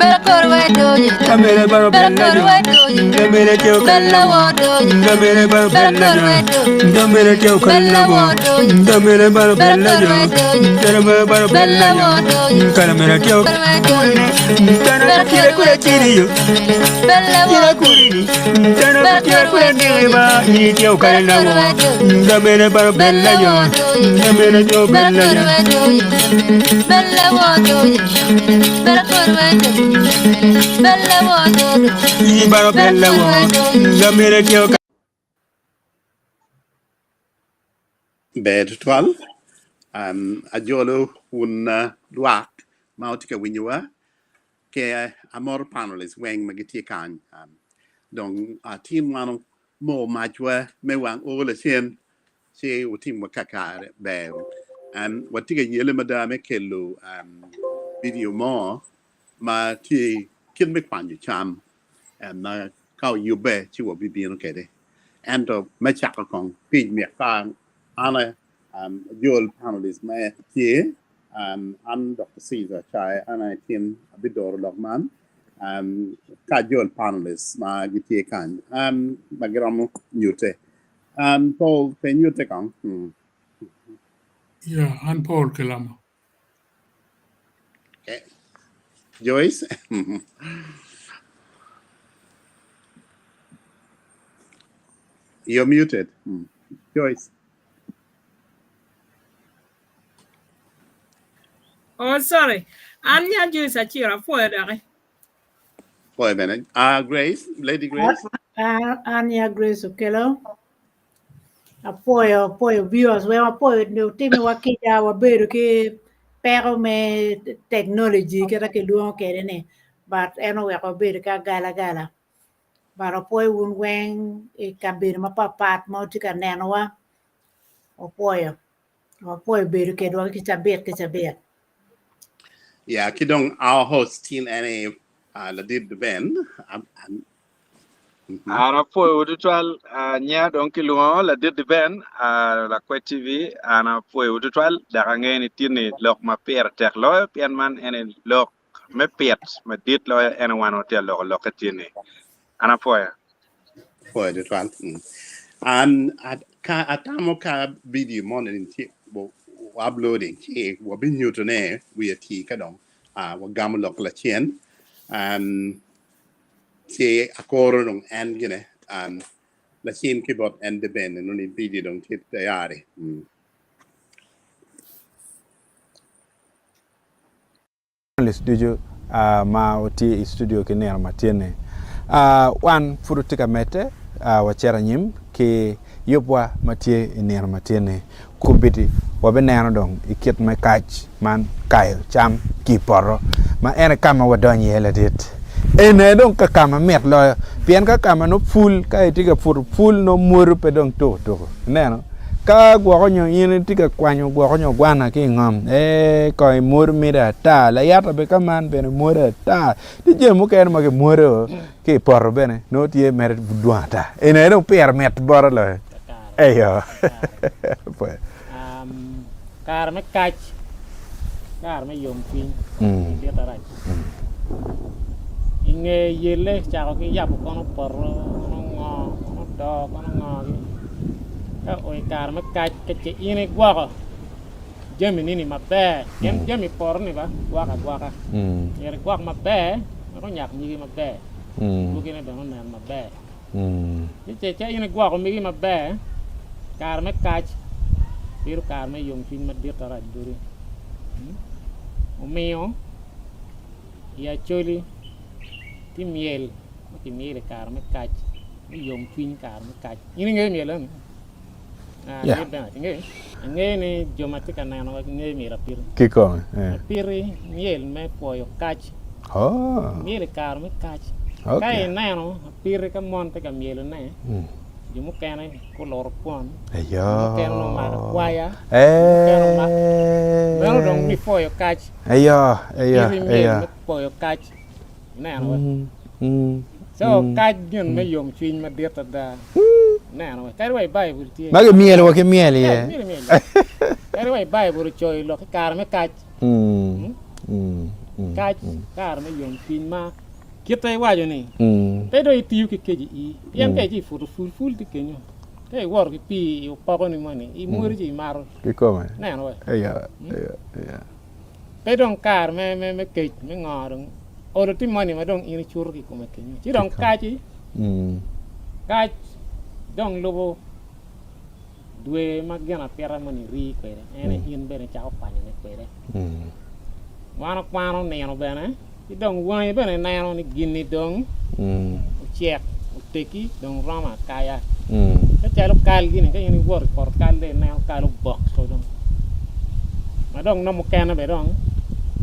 Camere baro bella camere teo calla camere baro bella camere teo calla camere baro bella camere baro bella camere teo tana tira kura tiriyo tira kurini tana tira kura diriba ni teo calla camere baro bella camere teo bella baro bella camere teo bed 12 ajolo un luak mautika winyua ke amor panelis weng magiti kan dong team wano mo majwa mewang ola chen che utim wakakare be watiga yele madame kello video mo ma ti kin me kwanju cham na kau yube chi wo bibino kede ando machaka kong pin me kan ana dual panelist my here I'm Dr. Caesar Chai and I team Abidor Logman ka dual panelist ma gitie kan magiramu nyute Paul can you take on Yeah, and Paul Kelama. okay Joyce you're muted Joyce. Oh, sorry. Anya Joyce Achira for that. For a minute. Grace, Lady Grace. Anya Grace Okelo. Apoyo viewers we apoyo no timi wakija wabedo ke pero me technology kera ke luo kere ne but eno we wabedo ka gala but apoyo un weng e kabir mapapat mo tika neno wa apoyo bedo ke do ke chabet Yeah, kidong our host team NA la did the band. Ana foi udutwal nya don kilungo la did the band la Kwet TV ana foi udutwal da ngeni tini lok ma per tek lo pian man ene lok me pet ma dit lo ene wan hotel lok tini ana foi For the one. And at time ka video morning wo uploading che wo bin you to ne we ti kadong wo gam lok la chen che akoro dong and gene la chen keyboard and the band no ni video dong tit tayari studio ma oti studio ke ner matene wan furutika mete wachera nyim ke yobwa matie ner matene kubiti wabeneno dong iket me kach man kayo cham kiporo ma ene kama wadonye hele dit ene dong ka kama met lo pien ka kama no full ka itiga full no muru pe dong to neno ka gwakonyo yin tiga kwanyo gwakonyo gwana ki ngom ko mur mira ta la yata be kaman bene mura ta ti jemu ken ma ke muro ki por bene no tie mer duata ene dong per met bor lo eyo pues Kare me kach Kare me yom pin dia tarai inge yele chako ki yapu kono porro kono do kono ka oi Kare me kach ke ine gwako jemi nini mabe jemi porro ni ba gwaka yere gwak mabe ko nyak nyigi mabe bugine do non mabe che ine gwako migi mabe Kare me kach biru Kare me yom pin ma dir tarai duri omeo ya choli ti miel Kare me kach yom pin Kare me kach ini nge miel ang nge ni jomatika nano nge miel pir kiko piri miel me poyo kach miel Kare me kach kai nano piri ka monte ka miel ne Jumu kene kolor pon. Ayo. Kene no ma kwaya. Kene ma. Pero dong mi foyo catch. Ayo. Foyo catch. Na no. So catch yun me yom twin ma dieta da. Na no. Kare way bay bur ti. Mage miel wo ke miel ye. Kare way bay bur choy lo Kare me catch. Catch, car, me young pin ma. Get a wire ni. They don't eat you kiji. Young kaji for the full to Kenya. They work with pee or pop money. Imurji maro. Cái come. No, Yeah. they don't car, me cake, me ngorong. Or the money, I don't eat churki come Kenya. You don't catch it. Catch, don't lobo. Due magana pera money re quere, and in bene chow pan in a quere. One of one nano bene. You don't want bene nine on the guinea dong. Check, take it, don't rama kaya. The child of Kyle Guinea, any work for Kyle now, Kyle of box. So don't. I don't know more can of it on.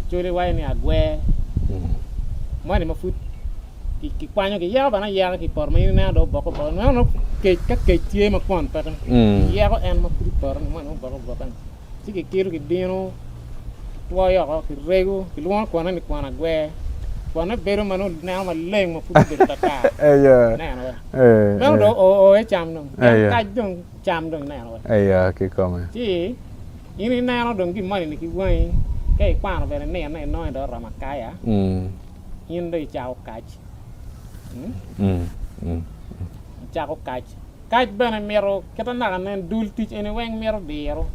Julie Wine at where money my foot. Kwanyo ke ya bana ya ki por me na do boko por no ke tie ma kon pa ya ko en ma ku por no no boko boko ti ke kiru ki dino to ya ko ki rego ki luon ko na ni kwana gwe kwana bero mano na ma leng ma fu be ta ta na no no do o cham no ka dong cham dong na no cái come. ti ini na no dong ki mani ni ki wai ke kwana be ne na no do ra ma kaya in dei chao ka Jago catch bene mero kita naganen dul teach any weng mero dero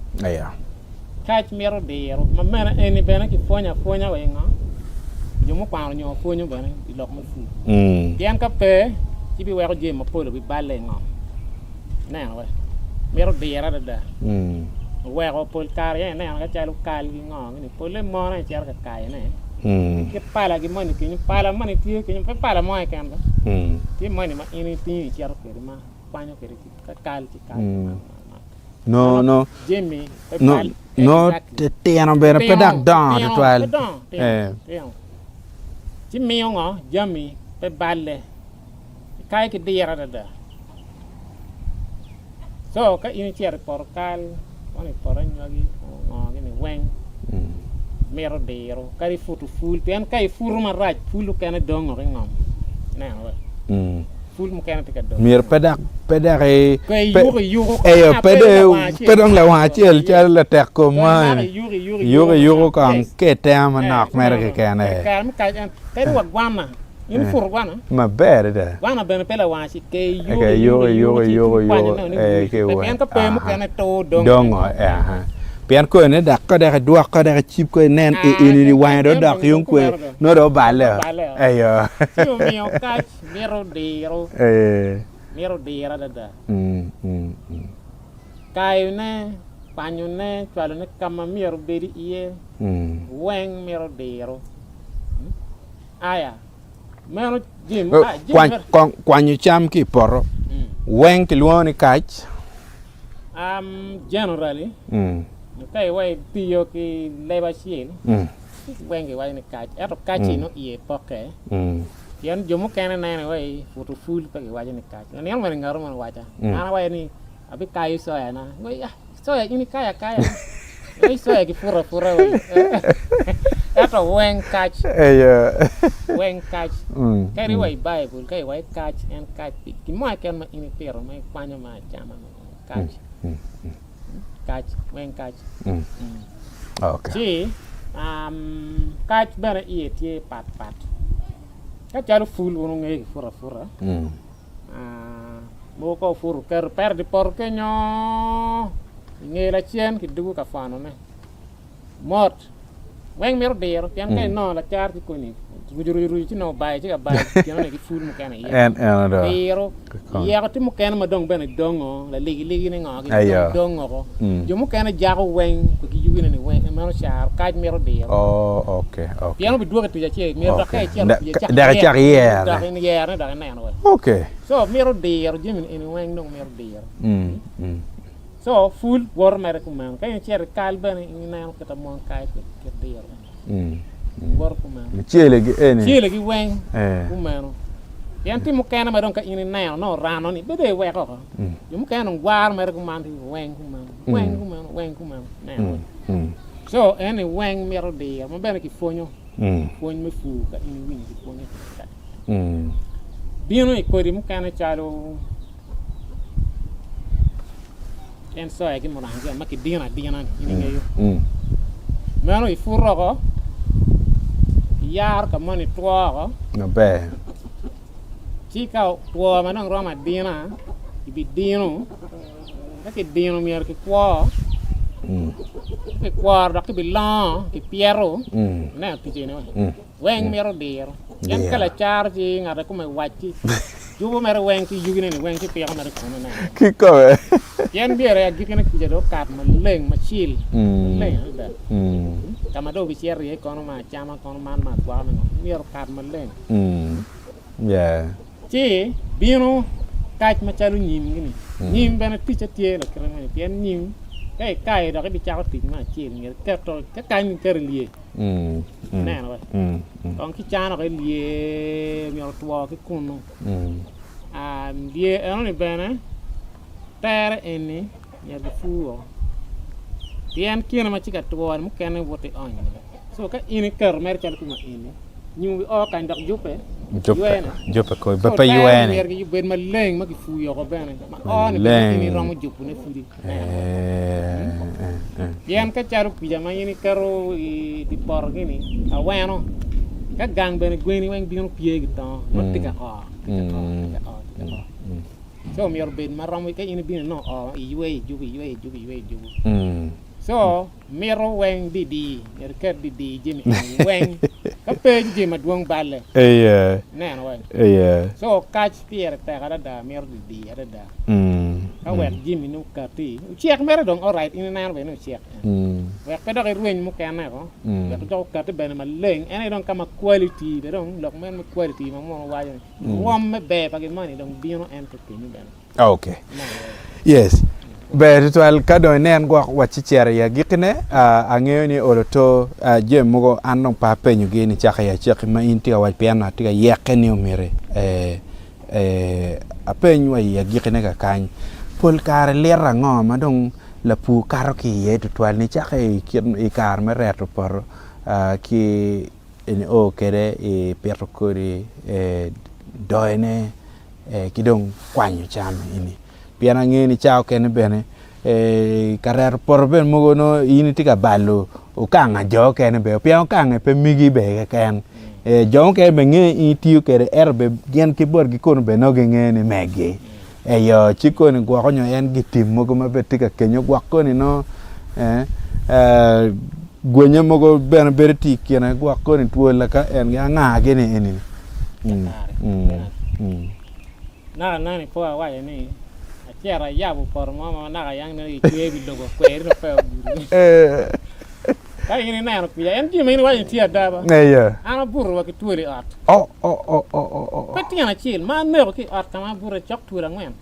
catch mero dero ma mena any bene ki fonya wenga jomo kwano nyo fonyo bene ilok mo fu dian ka pe ci bi wego jema polo bi balle ngam na we mero dera da wego pol kar ya na ga chalu kal gi ngam ni pole mo na cer ka kay ne ke pala gi mani ki pala mani ti ki pala mo kan ba ti mani ma ini ti cer ko ma kwanyo ke ka kal ti kal no jemi no te ano bere pedak dan de toile ti mi ngo jami pe balle kay ki dira da so ka ini cer por kal woni por nyogi ngo ni weng mero dero kari futu ful pian kai furma raj fulu kana dongo ngam na we ful mo kana tika dongo mir pedak e yuru pedong la wa chel la tek ko ma yuru kan ke tema nak mer ke kana kan kai wa gwana in fur gwana ma bere da gwana ben pela wa si ke yuru ke wa pian ka pe mo kana to dongo pian ko ne dak ko da duak ko da chip ko nen ni wa do dak yung ko no do balle ayo yo mio catch mero dero da kayo ne panyo ne twalo ne kama mero beri iye weng mero dero aya mero jim kwanyo cham ki poro weng ki luoni catch generally kai wai tiyo ki leba shin wengi wai ni catch eto catch no ie poke yan jomo kana na wai futu full pa wai ni catch ne man ngaro man wacha ana wai ni abi kai so ya na wai so ya ini kaya wai so ya ki fura wai eto weng catch weng catch kai wai bible kai wai catch and catch ki mo kan ma ini pero mai panyo ma chama catch catch weng catch okay si catch bere tie pat ka jaru full wono ngi fura mo ko furu per di porkenyo ngi la chien ki dugu ka fano ne mot weng mero dero pian kai no la char ki ko ni rujuru ci no bay ci ga bay ci no ki full mo kana dero ya ko ti mo kana ma dong ben dongo la ligi ne ngaki dongo ko jo mo kana jago weng ko ki yugi ne weng ma char kaj mero dero okay pian bi duga tu ja ci mero da kai ci da carrière da ne no okay so mero dero jemi ni weng dong mero dero so full war mere ko man kay cer kal ben ni na ko ta mon kay ko dero war ko man ciele gi weng ko man yanti mo kana ma don ka ini na no rano ni be de we ko yo mo kana war mere ko man weng ko man na so any weng mero de mo ben ki fonyo me fu ka ini wing ki fonyo bino e ko ri mo kana chalo en so ya ki mo ranga ma ki dina ini ngeyo mano i furro ko yar ka mani tua no be chi ka tua ma nang roma dina ibi dino ke dino mier ke kwa ke kwa da ke bilang ke piero na ti je ne weng miero diro yan kala charge ngada ko mai wachi jubo mer weng ti yugine ni weng ti piero mer ko na ki ko yan biere gikene ki jado kat ma leng ma chil leng da kama do bi cher ye kono ma chama kono man ma kwa no miero kat ma leng yeah chi bino kaj ma chalu nyim gini nyim bana ticha tie la kran ni pian nyim kai da bi cha ko tin ma chi ni ka to ka kan ker lie na no on ki cha no ke lie mi o tuo ke kunu lie on ni bana ter eni ya bi fuo pian kina ma chi ka tuo mu ken wote on so ka ini ker mer chal kuma ini nyum bi o kan dak jupe Jope ko ba pa yuene yer ben ma leng ma ki fu yo ko ben ma on ni romo jupu ne fudi yen ka charu pijama yini karo di por gini aweno ka gang ben gweni wen bi no pie gitan no tiga so mi yor ben ma romo ka yini bin no yue jubu so miro weng di yer ker di jimi weng ka pe jima duong balle nen we so catch pier ta kada da mir di ada da ka wer jimi nu ka ti check mer dong all right in nan we no check we ka do ruin mu ka na ko we ka do ka te ben ma leng ene dong kama quality de dong lok men ma quality ma mo wa yo wom me be pa ge mani dong bino en to ni ben okay yes be to al kado nen go wachi chere ya gikne angeo ni oloto je mugo anong pa penyu gini chaka ya cheki ma inti wa piana tiga yekeni umire apenyu ya gikne ka kany pol kar lera ngo ma dong la pu karo ki ye to al ni chaka i kar me reto por ki en o kere e perro kori doene kidong kwanyo cham ini piana ngeni chao kene bene karer por ben mugo no ini tika ballo o kanga jo kene be piano kanga pe migi be ken jo ke be nge itiu kere erbe gen ki bor gi kon be no ngene megi yo chiko ni gwa konyo en gitim mugo ma be tika kenyo gwa koni no gwenye mugo ben berti kena gwa koni tuola ka en nga gene eni na ni po wa ni Chiara yabu por mama na yang ni kwebi logo kweri no pe ka ini na no kuya en jimi ni wa ti adaba ana burro wa ki tuori at petina chil ma ne ki at kama burro chok tuora ngwen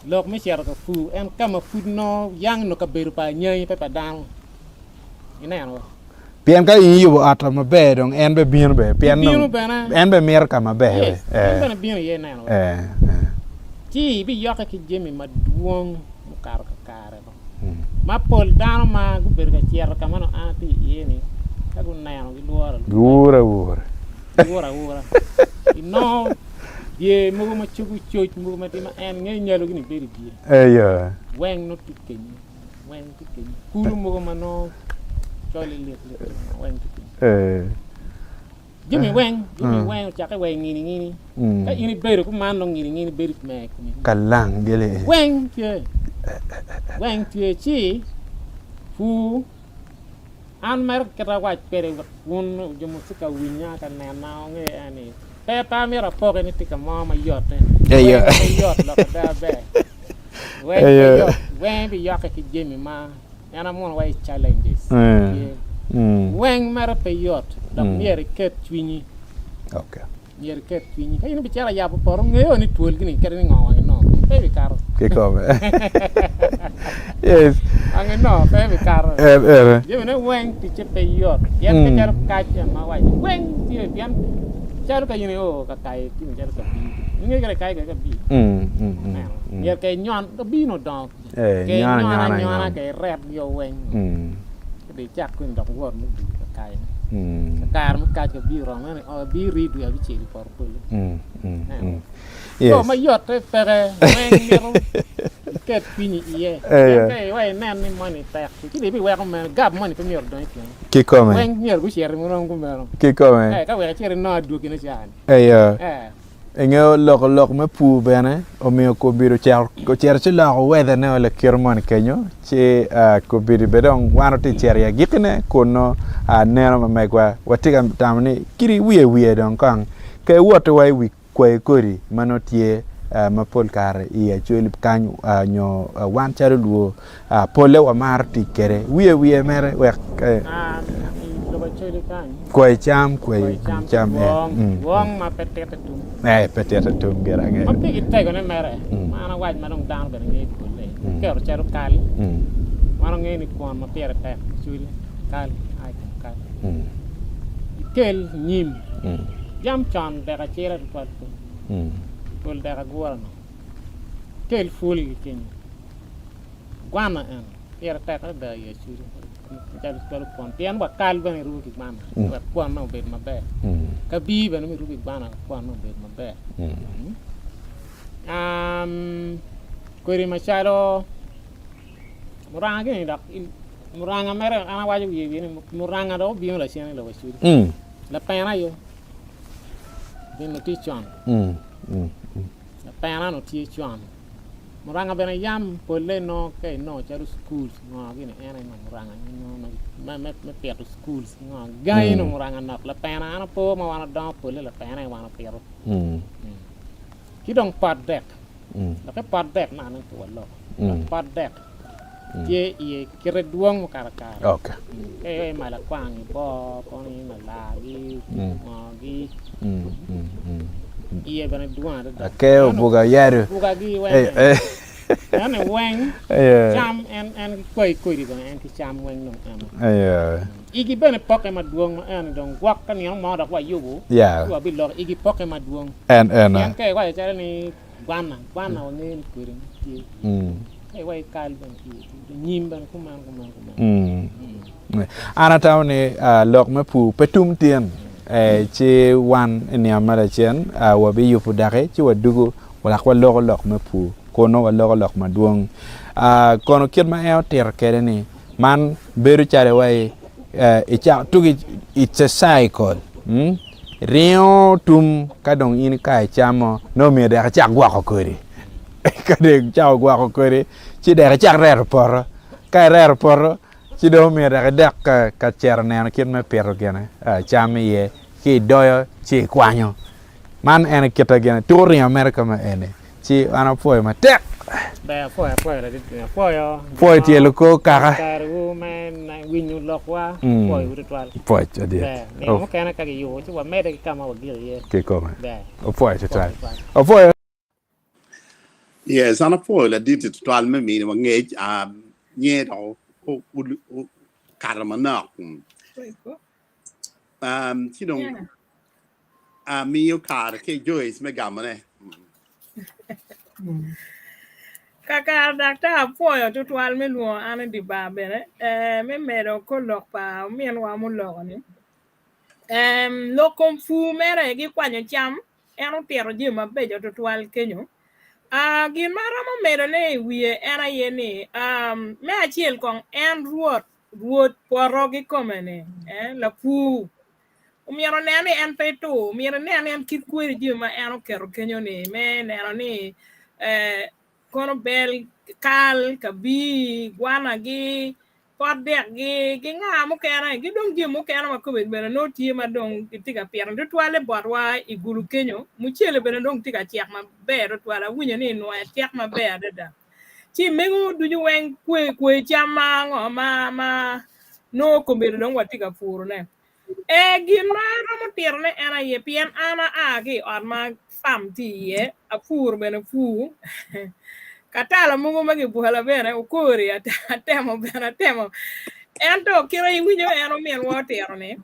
lok mi chiara ka fu en kama fu no yang no ka beru pa nyai pe pa dan ina no pian ka yu at ma be dong en be bien be pian no en be mer ka ma be en be bien ye na no Chi bi yoka ki jemi ma duong mu kar ka kare ba ma pol dano ma gu ber ga chier ka mano ati yeni ka gu nano gi wura no ye mugo ma chugu choch mugo ma tima en nge nyalo gi ni beri bi weng no tikeni kulu mugo ma no choli le weng tikeni Jimmy weng chaka weng ngini ka ini beru ku man long ngini beru me kalang gele weng tie chi fu an mer kata wa pere un jo musika winya ka na na nge ani pe pa mi ra po ni tika mama yote yot la da be weng bi yaka ki Jimmy ma ana mon wa challenges weng mer pe yot da mier ket twini mier ket twini kay ni bicara ya por ngeyo ni tuol gini kere ni ngawa no pe karo ke ko yes ange no pe karo je ne weng ti che pe yot yan ke jar ka cha ma wa weng ti yan jar ka yini o ka kai ti jar ka bi nge kere kai ka bi mier ke nyon do bi no dong ke nyona ke rep yo weng di chak kun dok wor mu ka kai Kare ma ka bi ro ne o bi ri du ya bi ci por pul yes ma yotte pere weng miro ket pini iye ke way nan ni money tak ci de bi we ko men gab money pe miro don ki come weng miro bu cher mo ron ko mero ki come ka we cher no du ki na chan Engo lok me pu bene o mio ko biro ko cer ci la weather ne ole kirmon kenyo ci ko biri bedon wano ti cer ya gitne kono neno ma megwa watiga tamni kiri wiye don kan ke woto wai wi kwe kori manotie ma pol kare iya choli kan nyo wan charo luo pole wa marti kere wiye mere we Kwe cham wong ma petete tum petete tum gera ge ma pigi tego ne mere mana waj ma dong down ben ngi ko le kero charu kali mana ngi ni kon ma pere pe chuli kali ai kali kel nyim jam chan de ga chera pat pol de ga gorno kel ful kin guana en pere pe ka da ye chuli jadi kalau kontian buat kal bani rugi mana buat kuan no bed mabe kabi bani mi rugi mana kuan no bed mabe kuri machado muranga ni dak muranga mere ana waju ye ni muranga do bion la sian la wasu la pena yo bin no ti chon la pena no ti chon muranga bena yam pole no ke no charu schools no gini ene no muranga no me peto schools no gai no muranga no la pena ana po ma wana don pole la pena wana pero ki dong pat dek la ke pat dek na no to lo pat dek ye kire duong mo karakara okay mala kwang bo ko ni na la gi mo gi iya bana duan da ke buga yaru buga gi ane weng cham en koi di bana en ki cham weng no igi bana poke ma duong ma en dong gwak kan yang ma da kwa yugo wa bi lo igi poke ma duong en ke wa cha ni guana wa ngi kurin kai wa kal ban ki nyim ban kuman ana tawni lok me pu petum tien ci wan ni amara chen wa bi yupu dare ci wa dugu wala ko lok me pu kono wa lok ma duong kono kit ma e ter kere ni man beru chare wai e cha tugi it's a cycle rio tum kadong in kai chamo no me da cha gwa ko kore kade cha gwa ko kore ci da cha rer por kai rer por ci do me da dak ka cher ne kit me pero gene chame ye ki doyo ci kwanyo man ene kita gene tour in America ma ene ci ana foi ma tek ba foi la dit foi ti lo ko kara karu men na winyu lokwa foi ritual foi ti di ne mo kana ka yo ci wa mede kama wa gil ye ke ko o foi ti trai o foi yes ana foi la dit ritual me mi ma nge nye do o karma na ci dong mio Kare che Joyce me gamane Kaka dakta apoyo tutual me luo ane di babere me medo ko lok pa mien wa mu lok ni lo konfu mere gi kwanyo cham eno tero ji mabejo tutual kenyo gin mara mo medo ne wiye era yeni me achiel kong en ruot poro gi komene la pu miero nene en peto miero nene en kit kweri ji ma eno kero kenyo ni me neno ni kono bel kal kabi guana gi podek gi nga mo kena gi dong ji mo kena ma ko bena no tie ma dong tiga pier ndo twale borwa igulu kenyo mu chele bena dong tiga chiak ma bero twala winyo ni no chiak ma be dada chi mengu du ju wen kwe chama ngo ma no ko bena dong watiga furu ne gin mara mo tirne ena ye pien ana agi on ma fam ti ye a fur bena fu katala mungu magi buhala bena ukuri atemo bena temo ento kira winyo eno mien water ne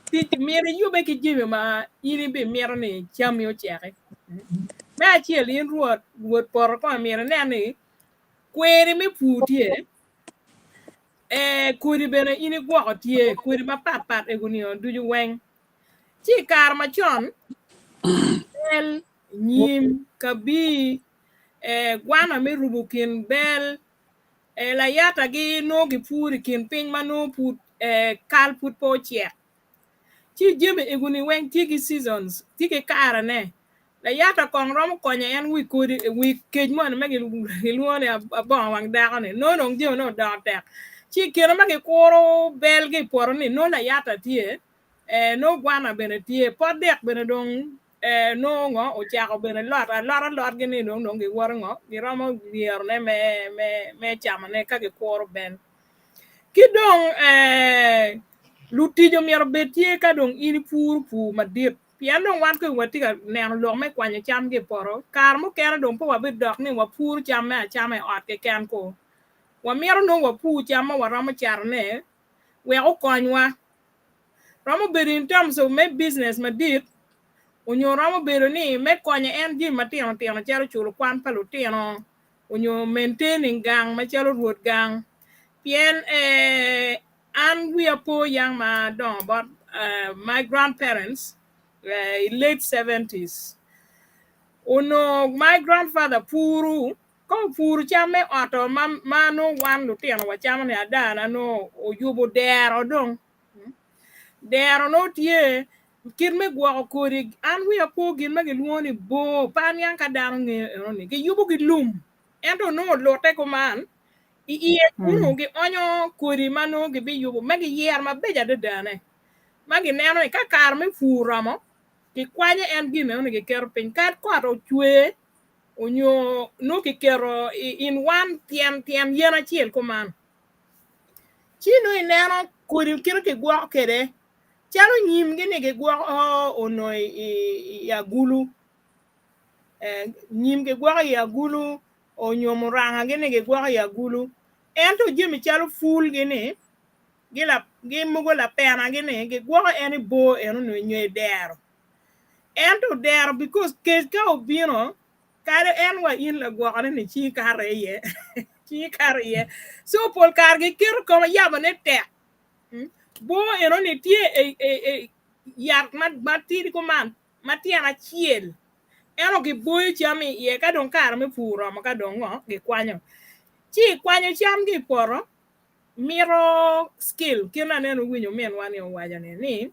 ti mere yube ki jimi ma ini be mere ne cham yo cheke me achiel in ruot por ko mere ne ni kweri me putie kuri bene ini gwoko tie kuri ma pat eguni on duju weng chi kar ma chon bel nyim kabi gwana me rubukin bel la yata gi no gi puri kin ping manu put kal put po chia chi jebe eguni weng tigi seasons tigi kara ne la yata kong rom konya en wi kuri wi kej mon me gi luone abon wang da ne no no dio no da tek chi kira ma gi koro bel gi por ni no la yata tie no gwana bene tie podek bene dong no ngo o chako bene lot gi ni no gi wor ngo gi romo wier ne me chama ne ka gi koro ben ki dong lutijo mier betie ka dong in pu madit pian dong wan ko wati ka neno lo me kwanya cham gi poro kar mo kena dong po wa bit dok ni wa pur cham me cham e ot ke ken ko wa mier no wa pu cham wa romo char ne we o konywa romo bit in terms of me business madit onyo romo bero ni me konya en ji matino tino chero chulo kwan palutino onyo maintaining gang machelo ruot gang pien and we are poor young man but my grandparents late 70s uno my grandfather puru ko puru chame auto mano wan lutino wa chama ne adana no oyubo dero dong dero no tie kin me gwa ko ri an we are poor gin me luoni bo pan yan ka dano ni ke yubo gi lum ento no lote ko man iye kuno gi onyo kuri mano gi bi yubo magi yer ma beja de dane magi neno ka kar me furamo ki kwanye en gi ne gi kero pin kat ko to chwe onyo no ki kero in one tien yena chiel ko man chino ineno kuri kiro ki gwa kede chalo nyim gi ne gi gwa ono ya gulu nyim gi gwa ya gulu onyo muranga gi ne gi gwa ya gulu ento jimi chalo ful gini gi mugo la pena gini gi gwa eni bo eno no nye dero ento dero because kes ka obino kare en wa in la gwa ni chi kare ye chi kare ye so pol kar gi kir ko yaba ne te bo eno ni tie yak matiri ko man matiana chiel eno gi boy chami ye ka don kar me puro ma ka don ngo gi kwanyo chi kwanyo cham gi poro miro skill kina neno winyo men wani waja ni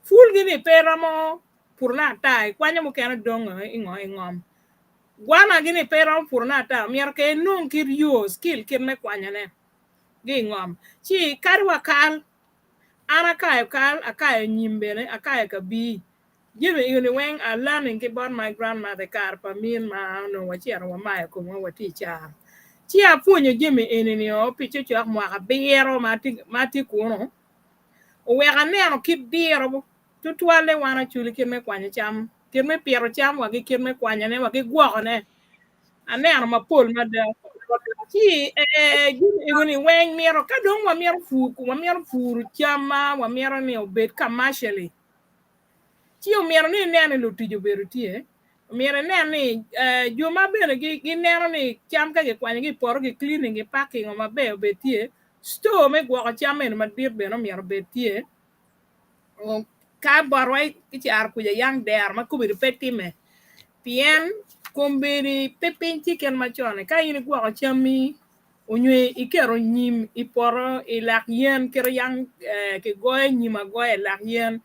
ful gini peramo purna tai kwanyo mo kena dongo ingom gwana gini peramo purna ta mier ke nung kir yo skill kir me kwanya ne gi ngom chi karwa kal ana kal akayo nyimbene akayo kabi jibe yuni weng a learning about my grandmother kar pa min ma no wachiero wa maya kuma wati char chi apunyo jimi enini o picho chok mwaka biro mati kuno o weka neno kip biro tutuale wana chuli kirme kwanya cham kirme piero cham wagi kirme kwanya ne wagi gwoko ne aneno mapol mada chi jimi iguni weng miro kadong wa miro furu chama wa miro ni obed commercially chi o miro ni neno lutijo beru tie mire neni juma bene gi neno ni cham ka gi kwanya gi poro gi cleaning gi packing o mabe betie store me gwo cham en madir bene miro betie o ka barwai ki char ku yang der ma kubiri petime pien komberi pepin chicken machone ka ini gwo chami onywe ikero nyim iporo ilak yen kero yang ki goye nyima goye lak yen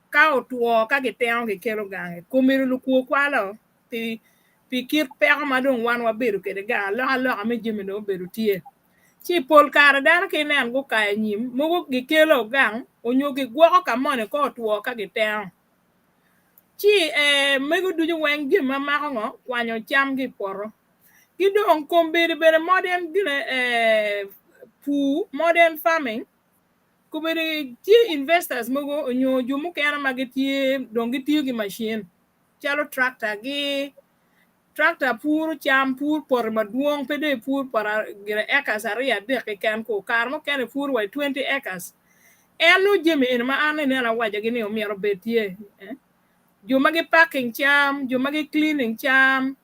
ka otuo ka giteo gi kelo gange komiri lu kuo kwalo pi kir peko madong wan wabedo kede ga loka me jimi no bedo tie chi pol kare dana ki nen go kaya nyim mogo gi kelo gang onyo gi gwoko kamone ko otuo ka giteo chi mego dujo weng gima mako ngo kwanyo cham gi poro gidong kombiri bere modern gine modern farming kubiri tie investors mogo onyo jumu kena magitie dongi tiyo gi machine chalo tractor pur cham pur por maduong pede pur para gire acres aria de ke kan ko karmo kene pur wa 20 acres enu jemi en ma ane ne la waja gini o miero betie juma gi packing cham juma gi cleaning cham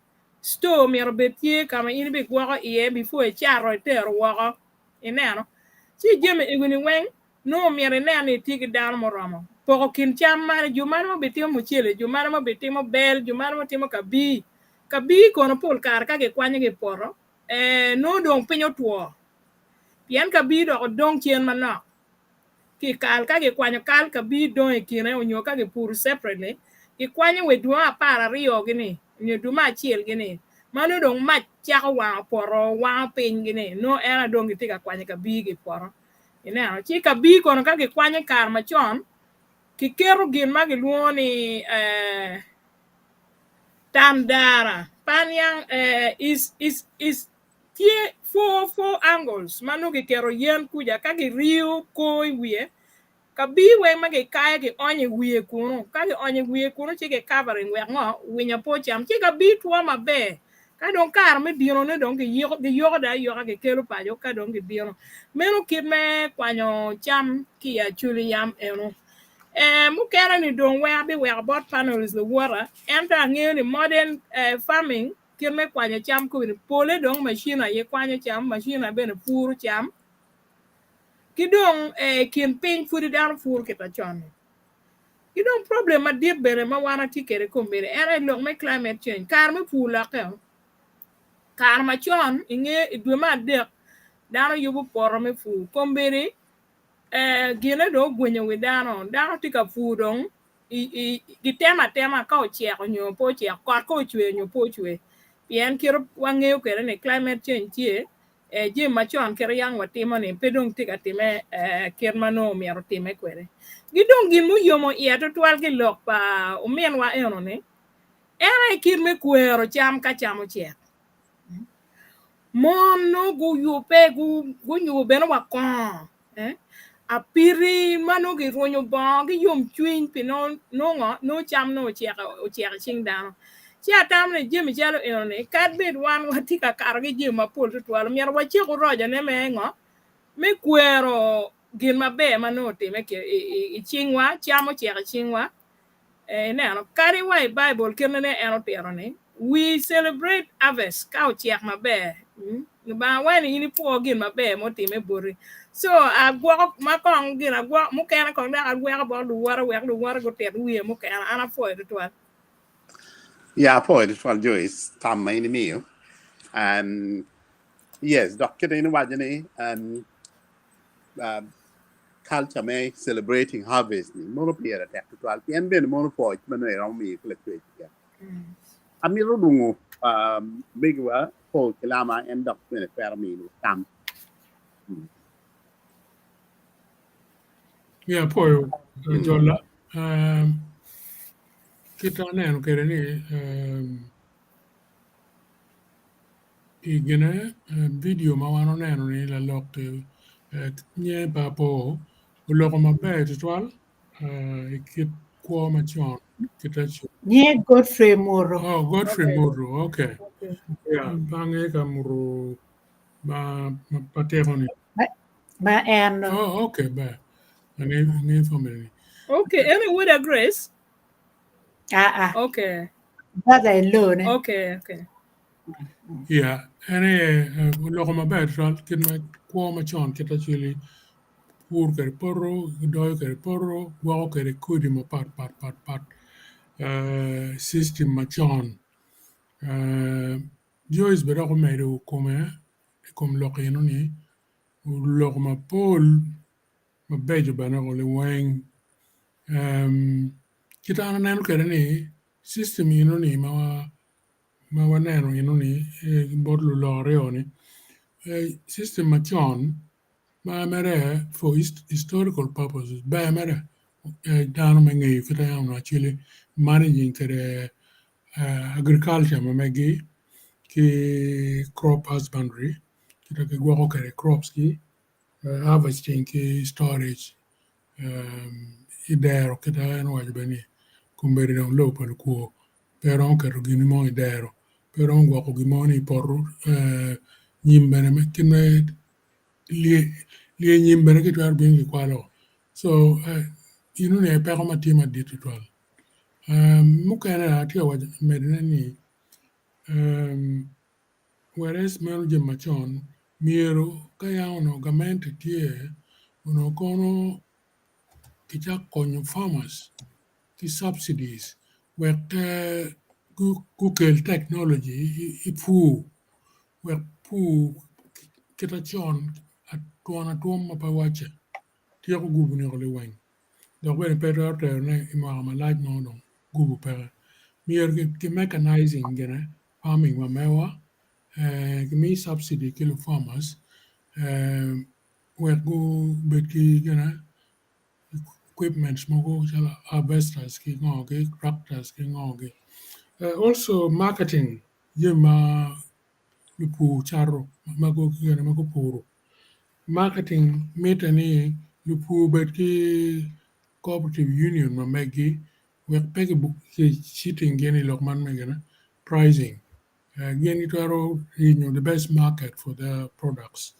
store miero betie kama ini be gwa iye before charo ter wo ineno chi jeme iguni weng no mere ne ani tigi dan moromo poko kin cham mane jumano mo betimo muchele jumano mo betimo bel jumano mo timo kabi kono pol kar ka ge kwanye ge poro no dong pinyo tuo pien kabi do dong chien manok ki kal ka ge kwanyo kal kabi dong e kine onyo ka ge pur separately ki kwanyo we dua para rio gini nyo duma chiel gini mano dong ma chako wa poro wa pin gini no era dong gi tika kwanye kabi ge poro ina chi kabi kono ka ge kwanye kar machon ki kero gin ma gi luoni Tandara. Panyang is tie four angles. Manu ki kero yen kuja kaki rio koi wie. Kabi we magi kaya ki onye wie kuno. Kaki onye wie kuno chike covering we ngo winya po cham chika bi tuwa mabe. Ka don kar me biro ne don ki yoga da yoga ki kero pa yo ka don ki biro. Menu kime kwanyo cham ki ya chuli yam eno. Mukera ni don where be where about panels the water enter ngeo ni modern farming kirme kwanya cham ko ni pole dong machine ye kwanya cham machine be ni pur cham kidong kin pin fudi down fur kita chon kidong problem ma dir bere ma wana tikere ko bere era long me climate change kar me pula ka kar ma chon inge idwe ma de dano yubu poro me fu kombere gina do gwenye we dano tika fudong tema ka ochiek nyo po chiek kot ko chwe nyo po chwe pien kiro wang'eyo kere ni climate change tie jim machon kero yang watimo ni pedong tika time kir mano miero time kwere gidong gimu yomo iya to twal gi lok pa umien wa eno ni era kir me kwero cham ka chamo chiek mon no gu yupe gu nyube no wakon apiri mano gi ronyo bo gi yom chwin pi no cham no chiek ching dano chi atam ne jimi chalo eno ne kat bed wan wati ka kar gi jimi mapol to twalo mier wachi ko roja ne me ngo me kwero gin mabe mano time ke chingwa chamo chiek chingwa no Kare wa Bible kene ne eno tero ne we celebrate harvest ka chiek mabe ba wani ini po gin mabe mo time bori so agwa makong gin agwa mukena kong da agwa bo du wara go tet wiye mukena ana fo to twal Yeah, po it was Joyce tam ini mio. Yes, doctor ini wajane culture may celebrating harvest ni mono piera tek to twal pien ben mono po mano era mi kle ya. Ami ro dungu bigwa po kilama end up ne permi tam. Yeah, po jolla kita neno kere ni igene video ma wano neno ni la lokte nye pa po uloko mabe tutwal ikit kwa machon kita chu. Nye Godfrey Moro. Oh, Godfrey Muru, okay. Yeah, pange ka muru ma patero ni. Ma en. Oh, okay, ba. Nge family. okay any with a grace okay Brother alone. okay Yeah, ene uloko mabe tutwal kit ma kwa machon kita chili pur kare porro, doi kare porro, wako kare kudi ma pat. System machon. Joyce beda ko medo kome kom lokino ni lok ma pol ma bejo bana ko le weng kita ana neno kere ni system ino ni ma waneno ino ni bodlu lore oni system machon ma mere for historical purposes ba mere dano mengi kita yang actually managing kere agriculture ma megi ki crop husbandry kita ke gwako kere crops ki harvesting ki storage idero kita eno wajibani kumberi na low pal kuo pero kero gini mo idero pero gwako gimo ni poru nyimbene me kinme lie nyimbene ki tuar bingi kwalo so inu ne peko matima ditu twal mukene atia wajimedine ni whereas menu je machon miero kaya ono gamente tie ono kono kicha konyo farmers ki subsidies wekte Google technology ipu wek pu kita chon atuana tuom mapawache tiyo ko gubu ni ole weng dok bene peto te ne ima malaj no no gubu pere mier ki mechanizing gene farming mamewa ki mi subsidy kilo farmers wek gu bet ki gene equipments mogo chala harvesters ki ngoge tractors ki ngoge also marketing yema lupu charo mago ki gene mago puro marketing meta ni lupu bet ki cooperative union ma megi wek pegi book ki cheating geni lokman megana pricing geni taro the best market for their products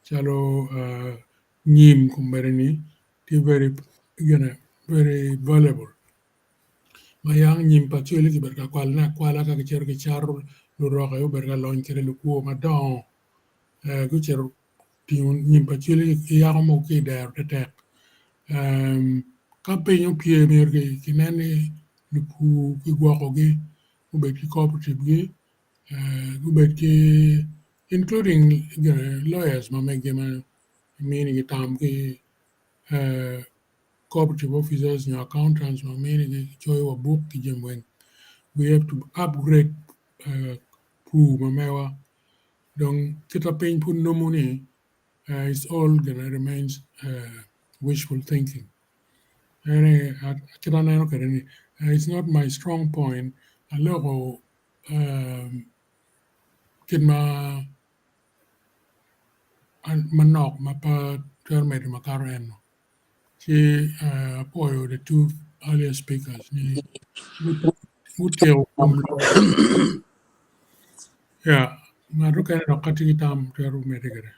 chalo nyim kumbereni ti very very valuable mayang nyim pachuli ki berka kwala ka kicher ki charo lu roga yo berka lon kere lu kuo ma don gucher tiun nyim pachuli yago mo ki der tetek ka penyo pie mer ki nene ni pu ki gwako gi ubet ki cooperative gi ubet ki including lawyers ma mege ma mini ki tam ki cooperative officers and accountants ma mini ki choy wa book ki jemwen we have to upgrade pu ma mewa donc kita pen pu nomuni it's all gonna remains wishful thinking. It's not my strong point. Alogo kid manok mapa termed makaren. She apoyo the two earlier speakers. Ni mutio yeah. Maruka no katigitam teru medigere.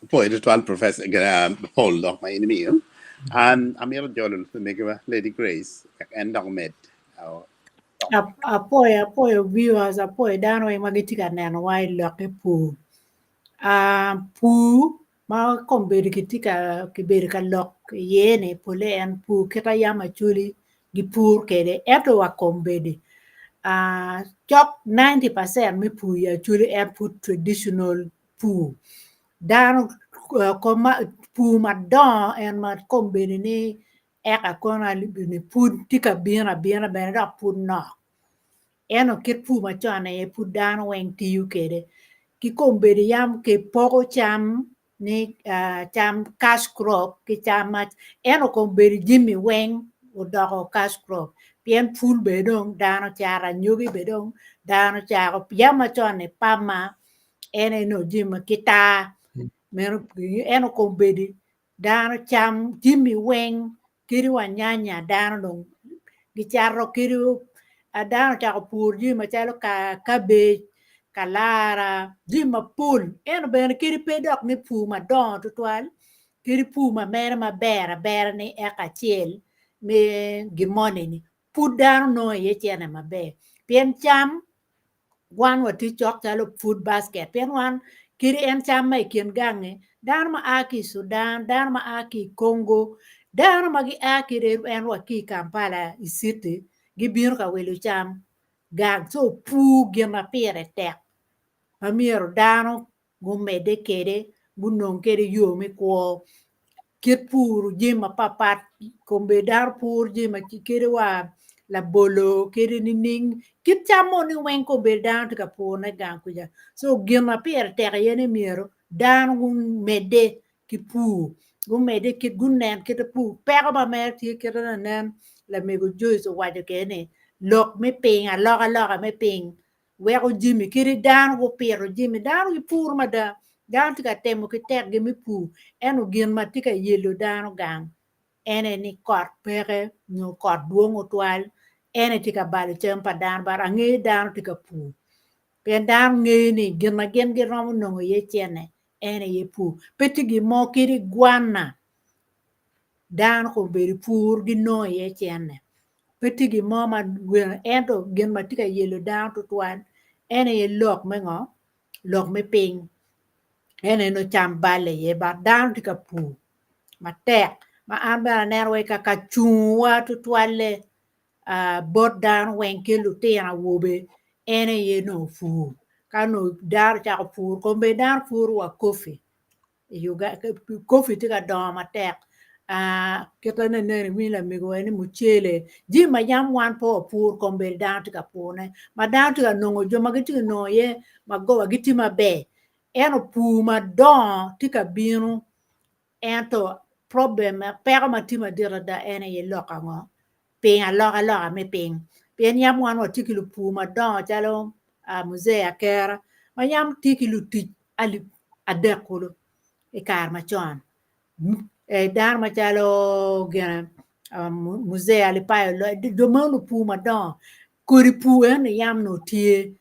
Poi det var professor Paul dock my enemy. Amir Jordan for Megava Lady Grace and Dong Med. Apoyo viewers apoyo dano e magitika neno wai loke pu. Pu ma komberi kitika kiberi ka lok yene pole en pu kita yama chuli gi pur kede eto wa kombedi. Chok 90% mi pu ya chuli en pu traditional pu. Dano pu ma don en ma kombedi ni eka kona ni pu tika bina bene da pu no. Eno kit pu ma chane e pu dano weng tiyu kede. Ki kombedi yam ke poko cham ni cham cash crop ki cham mat eno kombedi jimmy weng udoko cash crop pien pul bedong dano chara nyugi bedong dano chara yama chone pama ene no jimmy kita mero eno kombedi dano cham jimmy weng kiri wanyanya dano dong gicharo kiri dano chako pur jimmy chalo cabbage kalara jima pul eno bene kiri pedok ni pu ma don tutwal kiri pu ma mere ma bera ni eka chiel me gimone ni pu dano no ye chene ma be pien cham wan wati chok chalo food basket pien wan kiri en cham ma ikien gange dano ma aki Sudan dano ma aki Congo dano ma gi aki en waki Kampala city gibiro ka welo cham gang so pu gima pire tek Pamiero dano gumede kede bunong kede yomi ko kit pur jima papat kombe dar pur jima kede wa la bolo kede ning kit chamo ni wen kombe dan tika pur na gang kuja so gima pier tere yene miero dano gumede ki pur gumede kit gunen kede pur pega ba mer ti kede na nen la mego joiso wajo kene lok me ping a loka me ping weko jimmy kiri dano go pero jimmy dano gi pur mada dano tika temo ki tek gi mi pu eno gin ma tika yelo dano gang ene ni kot pere no kot duongo twal ene tika balo chempa dano bar ange dano tika pu pen dano nge ni gin ma gen gi romo nongo ye chene ene ye pu peti gi mo kiri guana dano ko beri pur gi no ye chene peti gi mo ma ento gin ma tika yelo dano to twal ene ye lok me ngo lok me ping ene no cham bale ye ba down tika pu ma tek ma an ba nerwe ka chuwa tu twale bot down wen ke lu te na wobe ene ye no fu ka no dar cha fu ko be dar fu wa kofi you got kofi tika do ma tek kita ne mi la mi go ni muchele ji ma yam wan po pur ko be down tika pu ne ma down tika no jo ma giti no ye ma go giti ma be eno pu ma don tika binu ento problem pero ma tima dira da ene ye loka ngo ping a loka me ping pen yam wan wa tikilu pu ma don chalo a musea kera ma yam tikilu ti ali adekulu e kar ma chon e dar ma chalo gena musea li pa lo do manu pu ma don kuri pu en yam no tie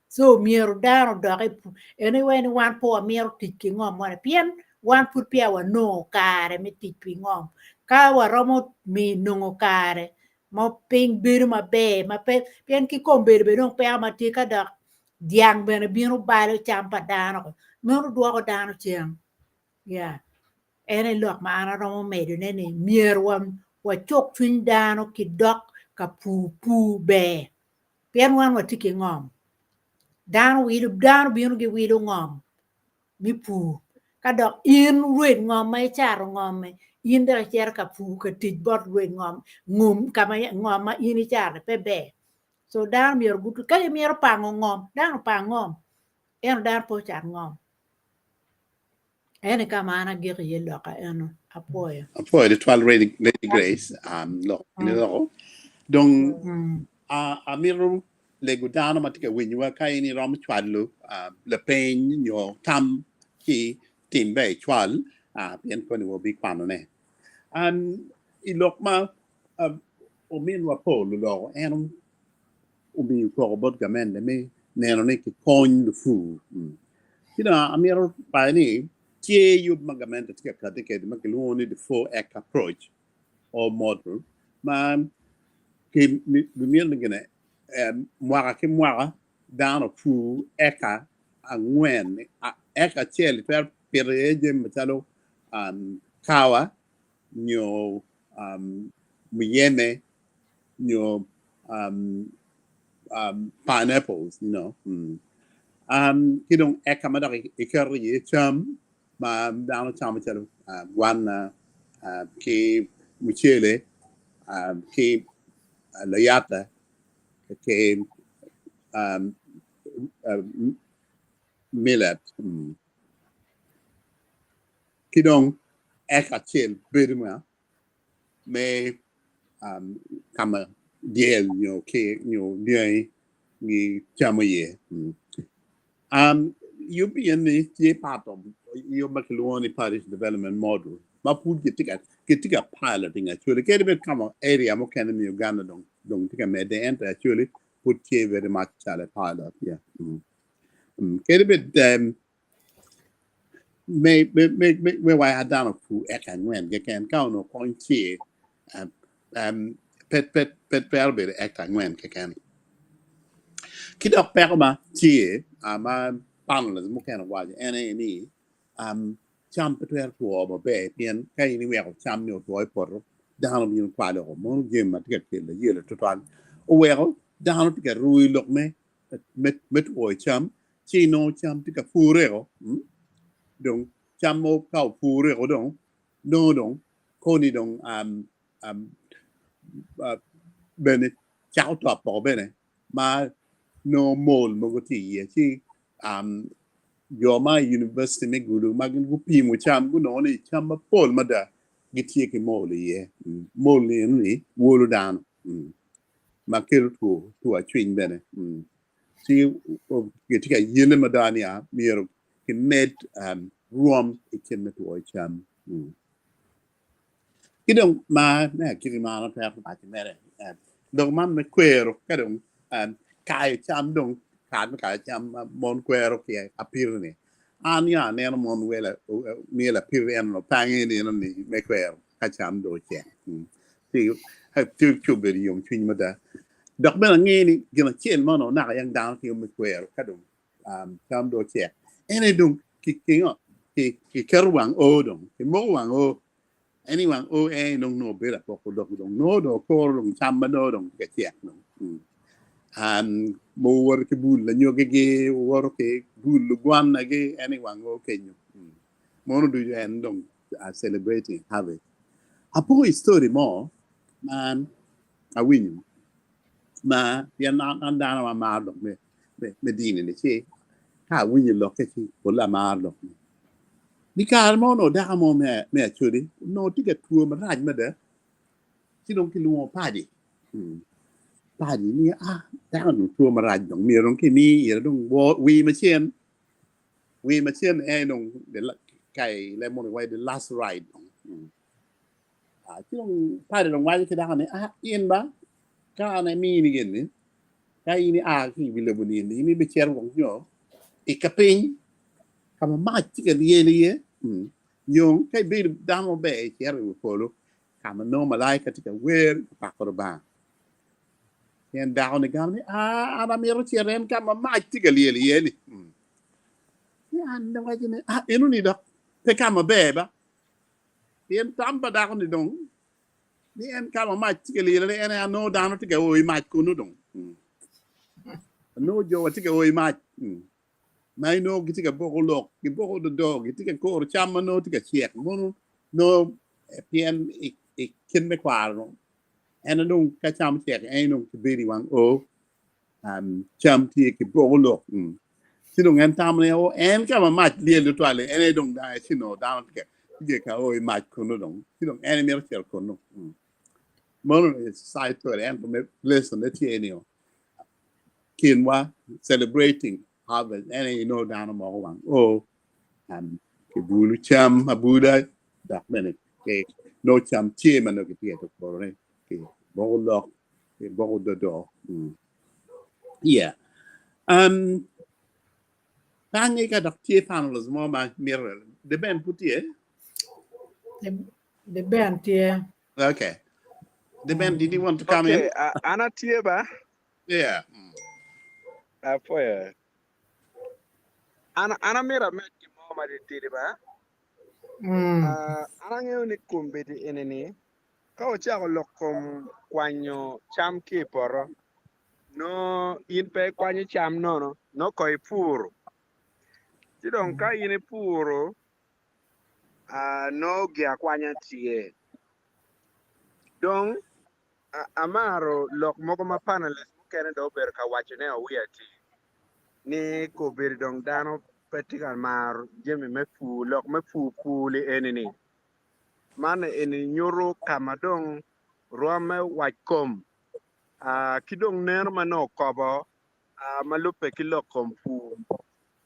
so miero daro doke ene wen wan po miero tiki ngom wana pien wan put pia wa no kare me tiki ngom ka wa romo mi nongo kare mo ping bir ma be ma pe pien ki kom bir be dong pe ma ti ka dak diang be ne binu balo champa dano mo do ko dano chiang ya ene lok ma ana romo me do ne ni miero wa chok twin dano ki dok ka pu be pien wan wa tiki ngom dan binu gi widu ngom mi pu ka dok in ruet ngom mai charo ngom me in da cher ka pu ka tij bot ruet ngum ka ma ngom ma in char pe be so dan mier gutu ka mier pa ngom dan pa ngom en dan po char ngom en ka mana gi ye lo ka en apoya Poi the 12 Lady Grace lo ni lo dong a miru le gudano matika winwa kai ni rom chwadlu le pen nyo tam ki timbe chwal pien ko ni wo bi kwano ne an ilok ma o min wa po lo en o bi ko bot gamen de me ne no ne ki coin the food kina amiru pa ni tie yu magamen de tika kadike de magloni the 4-act approach or model ma ki mi mi ngene mwaka ki mwaka down a fu eka a ngwen eka cheli per pereje mchalo kawa nyo muyeme nyo pineapples you know kidong eka madaki ikari cham ma down cham mchalo wana ki mchele ki layata ki millet kidong eka chel beduma me kama diel nyo ke nyo diel ni chamaye you be in the part of your Makaloni Parish Development Model ma put get a piloting actually get a bit come area mo can in Uganda don't think I made the enter actually put very much a pilot yeah get a bit me why I down fu ekan when you can count no point here pet perbe ekan when can kid up perma tie ama panel mo kan wa ene ni cham petwer to ba be pien kai ni wer cham no to por down mi kwa lo mo gem ma tiket ke le yele to tan o wer down tiket rui lok me met o cham chi no cham tiket fure o donc cham mo ka fure o donc no donc ko ni donc bene chao to po bene ma no mol mo go ti ye chi Yoma University me gulu magin gu pi mu cham gu no ni cham ma pol ma da gitie ki mol ye mol ni wolu dan ma kel tu a twin bene si gitie ka yene ma da ni a miro ki med rom ikin na tu o cham kidong ma na kiri ma na pa pa ti mere dong man me kwero kadong kai cham dong kan ka cham mon kwero ki apir ni ania ne mon wela mi la pir en no pangi ni no ni me kwero ka cham do che ti ha tu be yom twin ma da dok be ngi ni gina chen mo no na yang down ki me kwero ka dong cham do che ene dong ki ki kerwang o dong ki mo wang o anyone o nong no bela poko dong no do ko dong chamba no dong ke tiak no mo wor ke bul la nyoge ge wor ke bul gwan ge anyone o ke nyu mo no do en dong celebrating harvest apo story mo man a win ma ya na andana ma dong me dine ne che ha win lo ke ti ko la ma dong ni kar mo no da mo me churi no ti ke tuo ma raj ma de ti dong ki luo pa di ni da no tuo ma raj dong mi dong ki ni ye dong we ma chen dong de kai le mo wai the last ride dong ti dong pa de dong wai ki da ne ien ba ka ne mi ni gen ni kai ni ki vi le boni ni be cher wong yo e ka pin ka ma ti ke ye Yung kay bir damo be cher u polo kama no malaika tika wer pakoro ba yan down gam ni ana miro cheren kama ma tika lieli yeli ni anda waje ne enu ni dok te kama be ba yan tamba da ni dong ni en kama ma tika lieli en no down tika o ma ko no dong no jo tika o ma mai no gitika boko lok ki boko do dog gitika ko chama no tika chiek mono no pien kin me kwaro en no ka cham chiek en no ki biri wang o cham ti ki boko lok si no en tam ne o en ka ma mat lie lo twale en dong da si no down tika ki ka o mat ko no dong si no en mer chiel ko no mono side to en me listen the tienio kinwa celebrating harvest and down mo wang ke bulu cham abuda da mene ke no cham tie man ke tie to bore ke bo lo ke bo do yeah tangi ka dak tie panels mo ma mirror de ben putie The band here. okay the ben did you want to come in Ana tie ba yeah apoya ana mira met ki mo ma de tiri ba ana ngeo ni kumbe di eneni ka o cha lokom kwanyo cham ki poro no in pe kwanyo cham no koi puro ti don ka in puro no gya kwanya tie don amaro lok moko ma panelist kene do ber ka wacho ne o wiati ni ko ber dong dano petikan mar jemi me fu lok me fu puli enini man eni nyoro kamadong rome wachkom kidong ner mano kobo malupe kilokom fu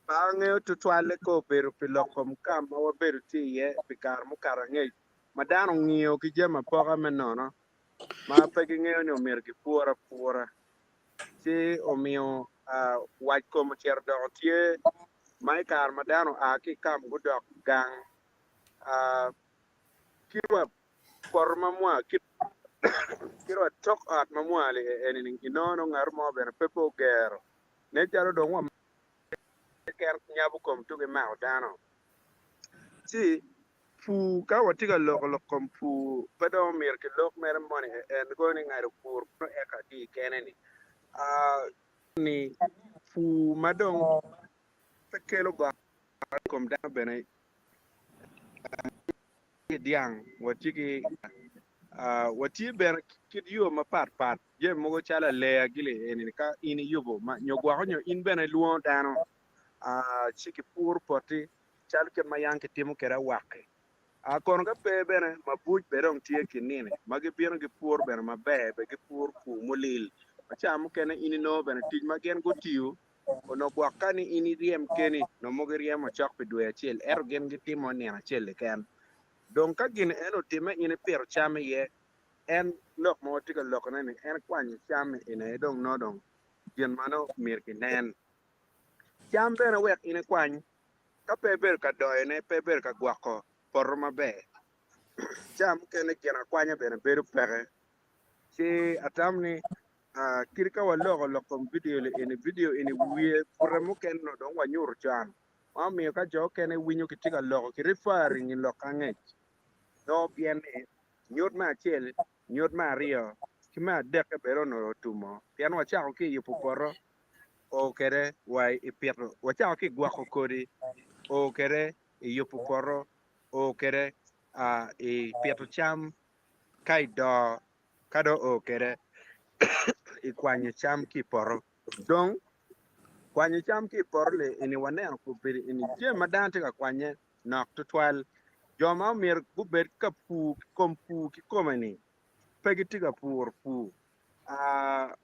bange to twale ko ber pilokom kam wa ber ti ye pikar mu karange madano ngiyo ki jema poka menono ma pegi ngiyo ni omer ki pura si omiyo wachkom tier do tie mai kar madano ki kam gudok gang kirwa forma mwa kirwa tok at mamwali eni inono ngar mo ben pepo gero ne jaro do wa ker nyabu kom tuge ma dano si fu ka watiga lok kom fu pedo mir ke lok mer moni en goni ngaro kur no e ka di keneni ni fu madong pekelo ga kom da bene diang wati ber kid yo ma pat je mo go chala le gile en ka ini yubo ma nyogwa ho in bene luo dano chiki pur poti chal ke mayang ke timo kera wake kon ga pe bene ma buj berong tie kinine magi biro gi pur bene ma be gi pur ku mulil cham kene ini no bene tij ma gen go tiu ono gwakani ini riem keni no mogi riem chok pe dwe achiel gen gi timo ne achiel ken don ka gin eno time ini pero chame ye en lok mo tiga lok ne en kwany chame ine dong no dong gen mano mir ki nen cham bene wek ine kwany ka peber ka doyne peber ka gwako por mabe cham kene gena kwanya bene beru pere si atamni kirka wa logo lokom video le ene video ene wiye pore mo ken no don wa nyur chan ma mi ka jo kene winyo ki tiga lo ki referring in lo kange no bien nyot ma chel nyot ma rio ki ma de ka bero no tumo pian wa cha ki yupu poro o kere wai ipieto wa cha ki gwa ko kodi o kere yupu poro o kere i pieto cham kai do kado o kere i kwanye cham ki poro dong kwanye cham ki poro le ini wanen ku bir ini je madante ka kwanye nok tutwal joma mir bubet ka pu kom pu ki komani pegi tiga pur pu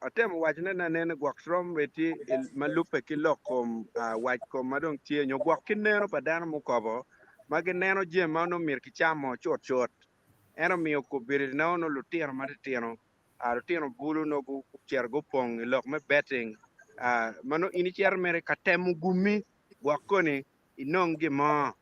atem wachne na nene gwak strom beti malupe ki lokom wach kom madong tie nyo gwak ki neno pa dano mukobo magi neno je mano mir ki chamo chot chot eno miyo ko biri na ono lutino matitino lutino bulu no gu cher go pong lok me betting mano ini cher mere katemu gumi gwakoni inong gimo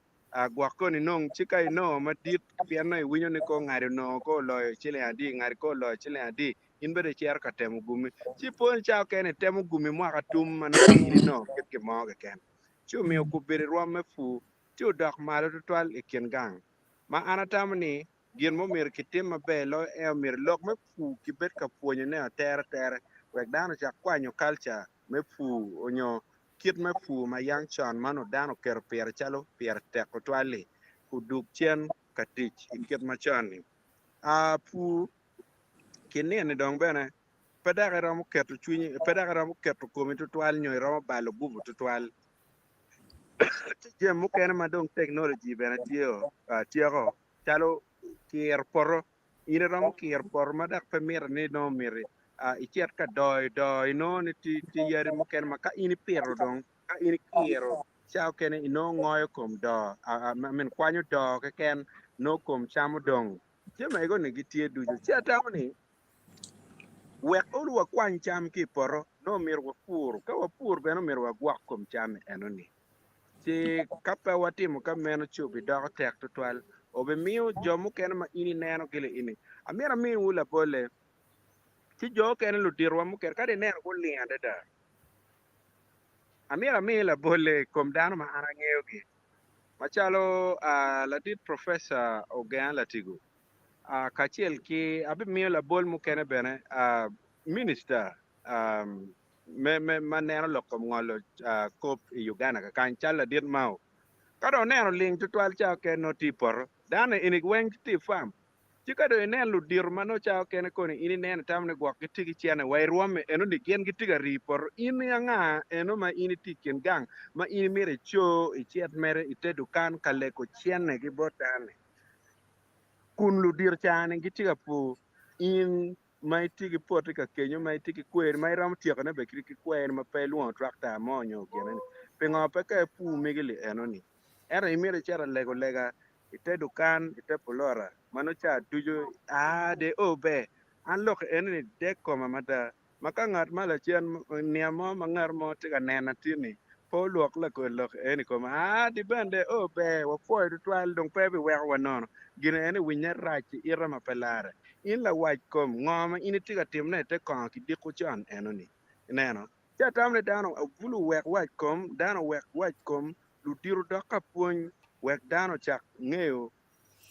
gwakoni nong chika ino madit piano winyo ni ko ngari no ko loyo chile adi ngari ko loyo chile adi in bede cher katemu gumi chi pon chao kene temu gumi mwaka tum mano ini no ket gimo ke ken chu miyo ko biri rom me fu chu dak malo tutwal ikin gang ma anatamni gin mo mir kitim mabe lo mir lok me fu kibet ka puonyo ne tere wek dano cha kwanyo culture me fu onyo kit me fu ma yang chon mano dano ker pier chalo pier tek ko twali ku duk chen ka tich ikit ma chon ni fu kini ni dong bene pedare ram keto chunyi pedare ram keto komi to twal nyo ram balo gubu to twal je mo ken ma dong technology bene tiyo chalo kier poro ina ram kier por ma dak pemir ni no miri ichiat ka doi no ni ti yari mo ken ma ka ini pero dong ka ini kiero chao ken ino ngoyo kom do men kwanyo do ke ken no kom chamo dong je ma ego ni gitie dujo chia tamni wek olu wa kwan cham ki poro no mir wa pur ka wa pur beno mir wa gwak kom cham enoni ti kapa watimo ka meno chubi dog tek to twal obe miu jomu ken ma ini neno gile ini amira mi wula bole ti jo ken lu dirwa mu ker kade neno ko liande da amira mi la bole kom dano ma ana ngeo gi machalo la dit professor ogan latigo kachiel ki abi mi la bol mu ken bene minister me maneno lokom ngolo kop i Uganda ka kan chala dit mau kado neno ling tutwal chao ken no tipor dane inik weng ti fam ti kado nen lu dir mano chao ken koni ini nen tamne gwak ti gi chiane wai ruome eno ni gen gi tiga ripor ini anga eno ma ini tiken gang ma ini mere cho i chiet mere ite dukan kale ko chiane gi botane kun lu dir chane gi tiga pu in mai tigi poti ka kenyo mai tigi kwer mai ram tieko ne be ki kwer ma pe luon trakta monyo gene pe ngope ka pu migili enoni era imire chara lego lega ite dukan ite polora mano cha dujo de obe an lok enni de koma mata maka ngat mala chen niamo mangar mo tiga nena tini po lok la ko lok eni koma di bende obe wa foi du twal dong pe be wer wanono gine eni winya rachi ira ma pelare in la waj kom ngoma ini tiga timne te kon ki diku chan enoni neno cha tamne dano vulu wek waj kom dano wek waj kom lu diru doka puony wek dano chak ng'eyo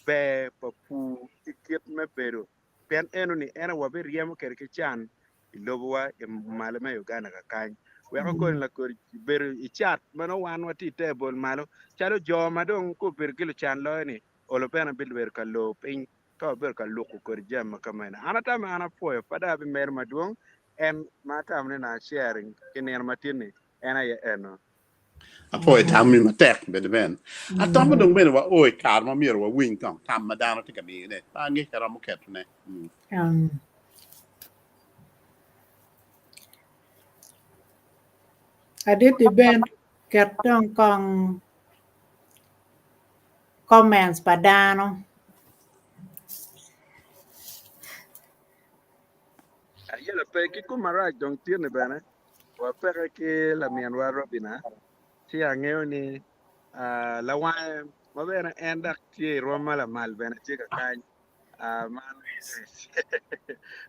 be pa pu ikit me bedo pen enoni ena wabe riemo kere ke chan ilobowa malo me Uganda ka kany weko kon la kor bedo ichat mano wan wati tebol malo chalo jo madong ko ber gilo chan lo ni olo pena bil ber ka lo piny ka ber ka luku kor jam kamana anata ma ana poyo pada bi mer maduong en matam ne na sharing kiner matini ena ye eno apo tammi ma tek be ben atam dong ben wa oi kar ma mir wa wing tong tam ma dano te kami ne pa ngi kara mo ket ne adit di ben ket tong kong comments padano ayela pe ki kumara dong tiene bene wa pere ki la mien wa robina ti angeo ni la wa ma bene enda ti roma la mal bene ti ka kan man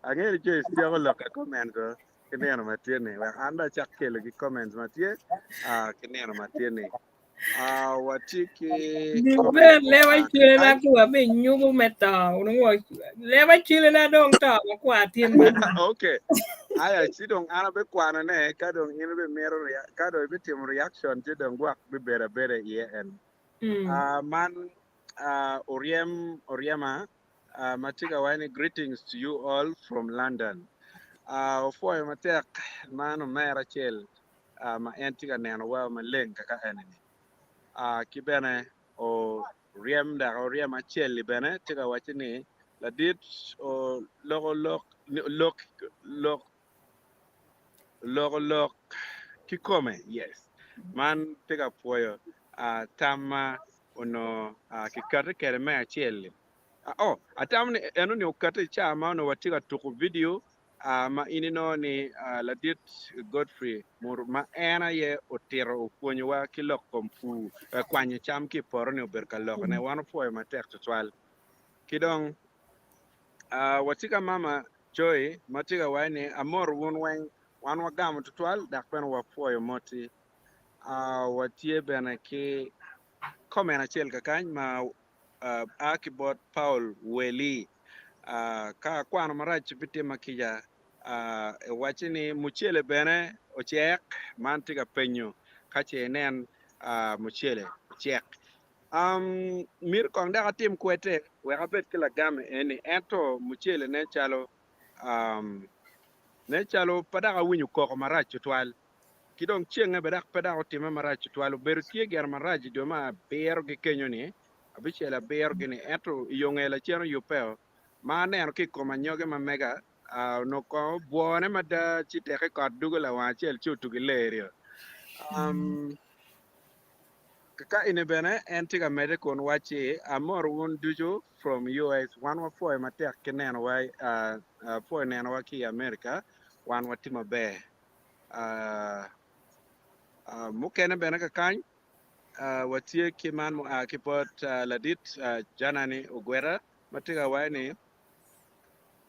angeo ti ti ko lo ka comment go kene ma tiene wa anda chak kele ki comments ma tie kene ma tiene watiki Di ber lewa chile na kuwa be nyugo meta unwo lewa chile na dong ta kwa tin ba. okay aya sidong ana be kwana ne kadong ina be mero kadong be tim reaction ti dong gwak be bere ye en man Oriema matiga wani greetings to you all from London for matek man mera chel ma entiga neno wa ma leng kaka enemy kibene o Oriema chel bene tiga wachini la dit o lok kikome yes man tiga puoyo tama uno kikate kere me achiel atamni eno ni ukate chama no watiga tuku video ma inino ni ladit Godfrey mur ma ena ye otero opuonyo wa kilok komfu kwanyo cham ki poro ni oberka lok ne wano puoyo matek tutwal kidong watiga mama Joy matiga wani amor wun weng wan wagamo tutwal dak pen wapuoyo moti watie bene ki komen achiel kakany ma akibot Paul Weli ka kwano marach bitima kija wachini muchele bene ochiek man tiga penyo kache nen muchele ochiek mir kong daga tim kwete weka bet kila game eni ento muchele ne chalo padaga winyu koko marach tutwal kidong chieng bedak padaga time marach tutwal beru tie ger marach do ma ber gi kenyo ni abichela ber gi ni ento yongela chero yupeo ma neno ki koma nyoge ma mega no ko buone mada chiteke kod dugula wachel chutu gi lerio kaka ine bene entiga mede kon wachi amor won dujo from US one wa foy matek kineno wa foy neno wa ki America wan watima be mukene bene kakany watie kiman kipot ladit janani ogwera matiga wani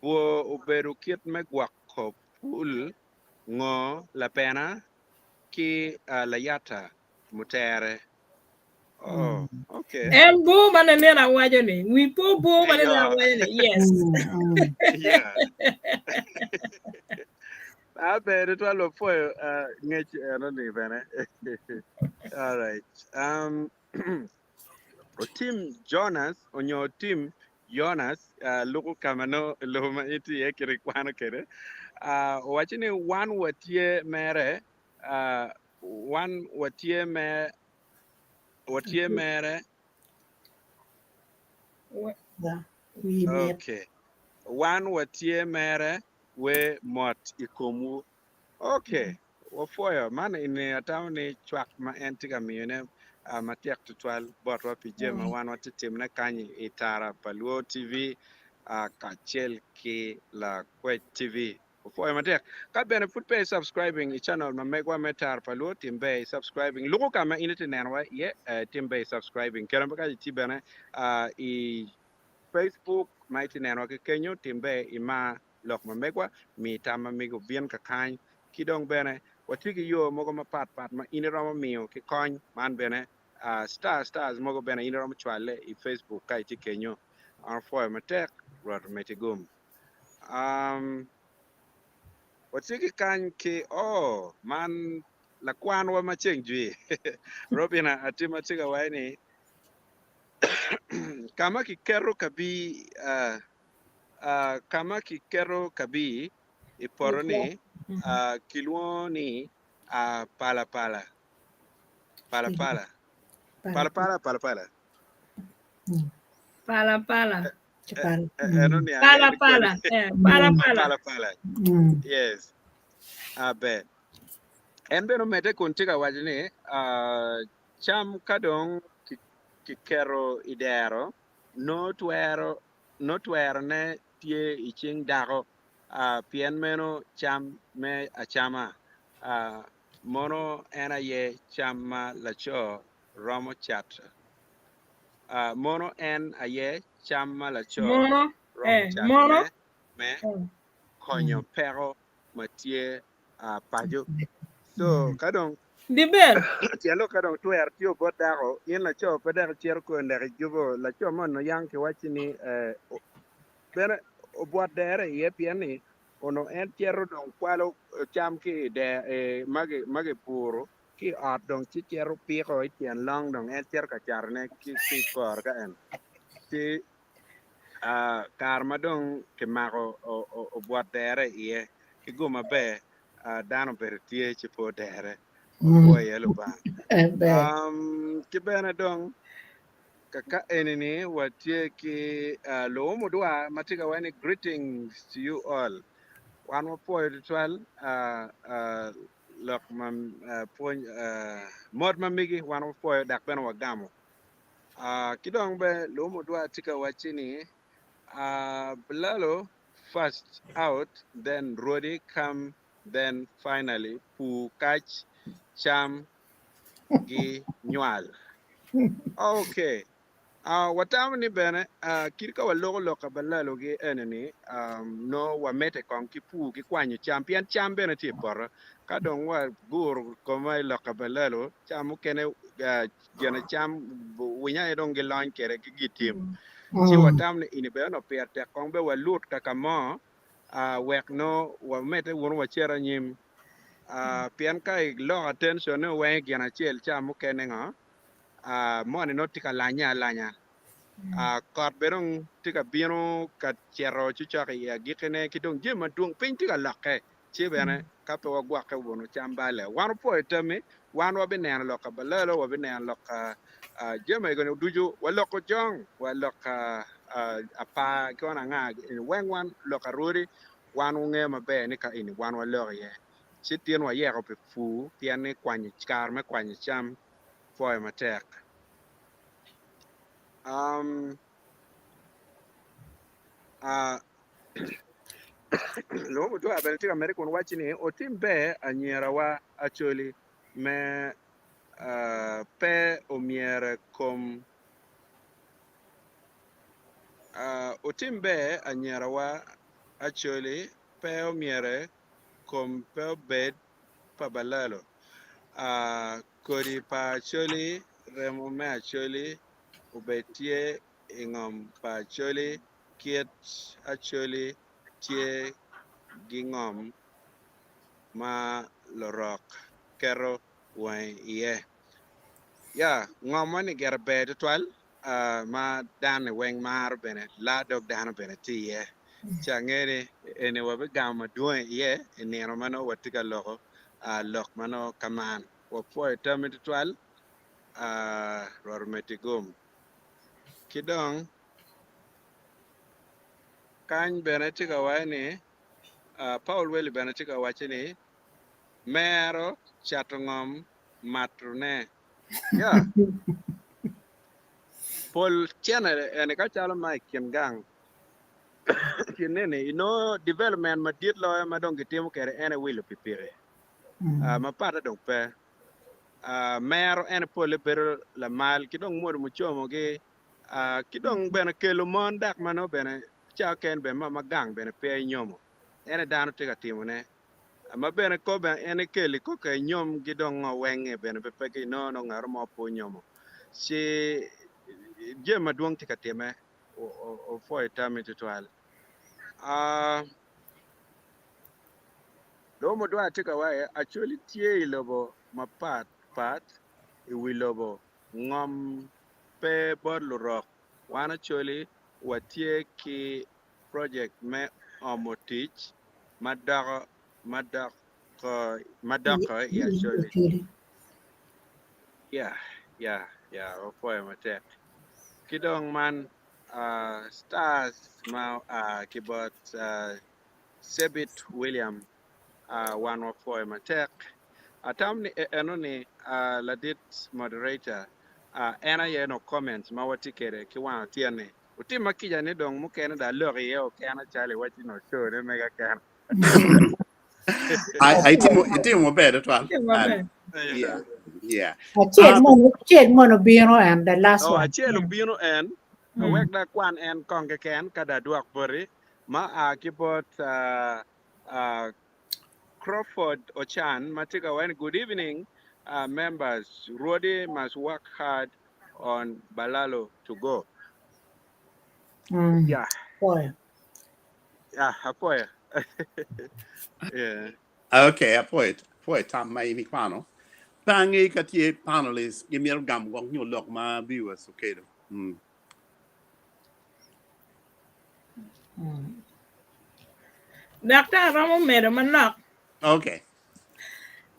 wo uberu kit megwako pul ngo la pena ki layata mutere okay En bo mane nena wajo ni wi bo mane na wajo ni yes yeah better to look for nature no ni bene all right team Jonas on your team Jonas luku kamano luma iti ekiri kwano kere wachini one watie mere one watie mere okay one watie mere we mot ikomu okay wafoyo mana ini ataw ni chwak ma entiga miyene matiak tutwal botwa pijema wan watitim na kanyi itara Paluo TV kachel ki la Kwech TV wafoyo matiak ka bene put pay subscribing i channel ma megwa metar Paluo timbe subscribing lugo kama initi nenwa ye timbe subscribing keramba ka tibene i Facebook maiti nenwa ke kenyo timbe ima lok ma megwa mi tama migo bien kakany kidong bene watigi yo mogo ma pat ma iniroma miyo ki kony man bene stars mogo bene iniroma chwale i Facebook ka iti kenyo foy matek rot metigum watigi kany ki man la kwan wa macheng jwi Robina atima tiga waini kama kikero kabi iporoni kilwoni pala yes abe en beno mete kuntiga wajni cham kadong kikero idero no twero ne tie iching dago pien meno cham me achama mono ena ye chama lacho romo chat mono en aye chama lacho mono chat me konyo pero matie pajo so kadong Di ben. Tielo ka dong tuer tio bot daro yen la cho pe dar chier ko ndere jubo la cho mon no yang ke wachini bene o bot dere ye piani ono en chiero dong kwalo cham ki de mage puro ki ot dong chi chiero piko itien long dong en chier ka charne ki kor ka en ti kar madong ke mako o bot dere ye ki guma be dano ber tie chi po dere o po yelo ba Be. kibene dong kaka enini watie ki lo mudwa matiga wani greetings to you all one more point 12 lok mam point mod mamigi one more point dak ben wagamo kidong be lo mudwa tika wachini blalo first out then rodi come then finally pu catch cham gi nywal. Okay. Watamu ni bene kirka wa loka balalo gi eneni no wa mete kon ki pu ki kwanyo champion bene ti por ka dong wa gur ko mai loka balalo chamu kene jana cham winya dong gi lon kere ki gitim chi watam ni ini bene no perte kon be wa lut kaka mo wek no wa mete won wa chera nyim pian kai lo attention no we jana chel chamu kene nga mo ni no tika lanya kot berong tika bino ka chero chucha ya gikene kidong je madung pin tika lakke che bene ka pe wa gwa ka wono chambale wan po etame wan wa benen loka balalo wa benen loka je me gono duju wa loko jong wa loka apa kona nga wen wan loka ruri wan nge ma be ni ka ini wan wa lo ye chitien wa ye ko pe fu pian ni kwani char me kwani cham fo ma tek lo to abel tika mere kon wachini o timbe anyera wa actually me pe o miere kom o timbe anyera wa actually pe o miere kom pe bed pa balalo kori pa actually remo me actually ubetie ingom pa actually kiet actually tie gingom ma lorok kero wen ye ya ngomani ger bed twal ma dan wen mar bene la dog dan bene ti ye changere ene wabe gama duwe ye ene mano watiga loko lok mano kaman wo po tamit twal ror metigum kidong kany bene tiga wani Paul Welly bene tiga wachini mero chatungom matrune ya Paul chene ene ka chalo mai kin gang kinene development ma dit lo ma dong gitimo kere ene wilo pipire ma pata dong pe mero ene Paul bero la mal kidong mod mu chomo gi kidong bene kelo mon dak mano bene cha ken be ma gang bene pe nyomo ene dano tiga timo ne ma bene ko ben ene keli ko ke nyom gidong wenge bene be pegi no ngaro mo po nyomo si je ma duong tika time o fo etame twal do mo dwa tika wae actually tie lobo ma pat I wilobo ngom pe bor lurok wana actually watie ki project me omotich madako ya actually yeah o poem attack kidong man stars ma kibot Sebit William one of poem attack atam ni enoni ladit moderator ena ye no comments ma watikere ki wan tiene utima kija ni dong mukene da lori ye o kana chale wati no show ne mega kana I timo better twal. Mabe. Yeah. Chet mono bino and the last oh one. achelo bino en awek da kwan en konge ken kada duak bori ma kibot Crawford Ochan matiga wen good evening members, Rodi must work hard on Balalo to go. Yeah, Boy. apoya. Yeah. Okay, apoy tam mai mi kwano. Tangi ka tie panelists give me a gam wong you look my viewers okay do. Dr. Ramo mero manok. Okay.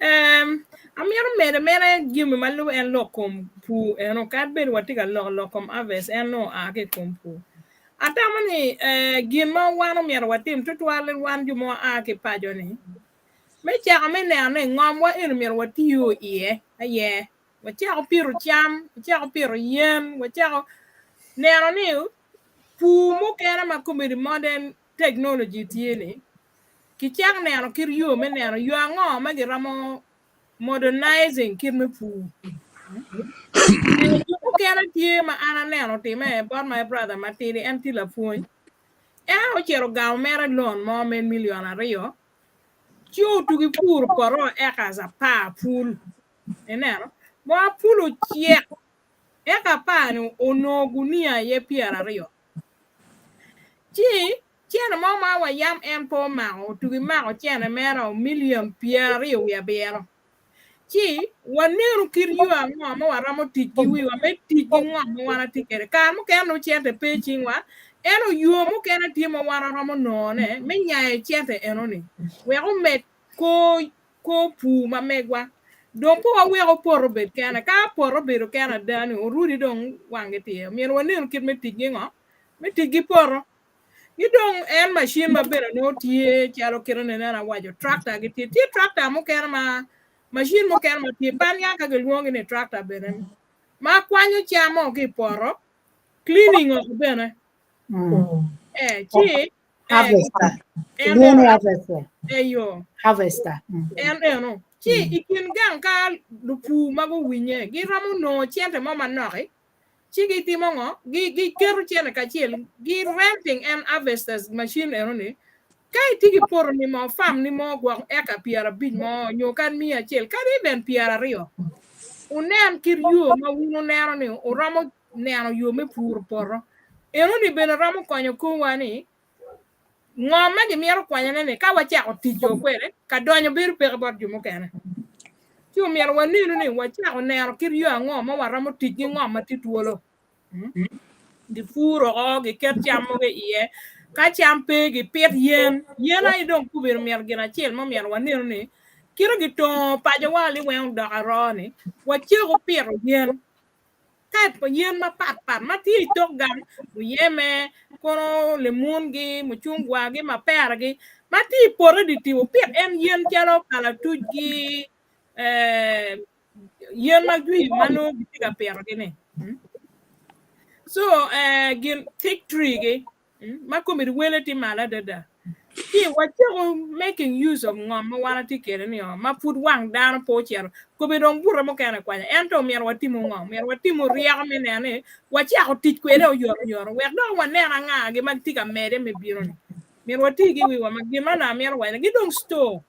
Amiero mere gimme malu en lokom pu eno kad ber watiga lokom aves eno ake kompu. Atamani gimma wano miero watim tutwale wan jumo ake pajoni. Me chaka me ne ngom wa eno miero watiyo iye aye. Wachako piro cham, wachako piro yen, wachako nero ni pu mo kera makumiri modern technology tiene. Kichak nero kir yo me nero yo ango magiramo modernizing kirme pu. Kera tie ma ana neno time but my brother matiri anti la puny. O chero gaw mera lon mo men million ario. Chiu tugi pur poro eka za pa pul. Enero. Mo pulu chiek. Eka pa ni onogunia ye piera ario. Chiena mo ma wa yam empo mao tugi mao chiena mera million piera ya bero. Wanero kir yua ngoma waramo tiki wiwa me tiki ngoma wana tikere ka mo keno chete pechingwa eno yuo mo kena timo wana ramo none me nyae chete eno ni we o met ko pu ma megwa don po we o poro bet kana ka poro bero kana dani o rudi don wange tie mien wanero kir me tiki ngoma me tiki poro Gidong en machine ma bere no tie chalo kero ne na wajo tractor gi tie tractor mo kero ma machine mo kero ma tie pan ya ka geluongi ne tractor bere ma kwanyo chamo gi poro cleaning of bere Harvester. en Harvester. yo Harvester. en ikin gang ka lupu mago winye gi ramu no chiente mo manoki Chigi timongo, gi keru chene kachiel, gi renting and harvesters machine eroni. Kai tigi poro ni mo farm ni mo gwa eka piara big mo nyokan mia chiel, kari ben piara rio. Unen kir yuo ma wino nero ni, uramo nero yuo me pur poro. Eroni ben ramo konyo kuwani, ngoma gi miero kwanya nene, ka wachako tijo kwere, ka donyo biru peke bot jumo kene. Chiu miero waninu ni, wachako nero kir yuo ngoma waramo tiji ngoma tituolo. Di furo gi ket chamo ge iye ka champe gi pet yen ai don kubir mier gina chiel mo mier waniro ni kiro gi to pa jo wali wen do aroni wachego piero yen ka po yen ma pat ma ti to gam yeme kono lemun gi muchungwa gi ma per gi ma ti poro di ti pet en yen chalo kala tuji yen ma gwi mano gi ga piero gi ne So, gin thick tree ge, makomi wele ti mala dada. What you making use of ngom wana ti kere ni ma put wang down po chero. Ko be don bura mo kana kwanya. Ento mier watimu ngom, mier watimu riya me ne wachi ako tit kwere o yor. We do wan ne nga ge mag tika mere me biro ni. Mier watigi wi wa magima na mier wa gi don store.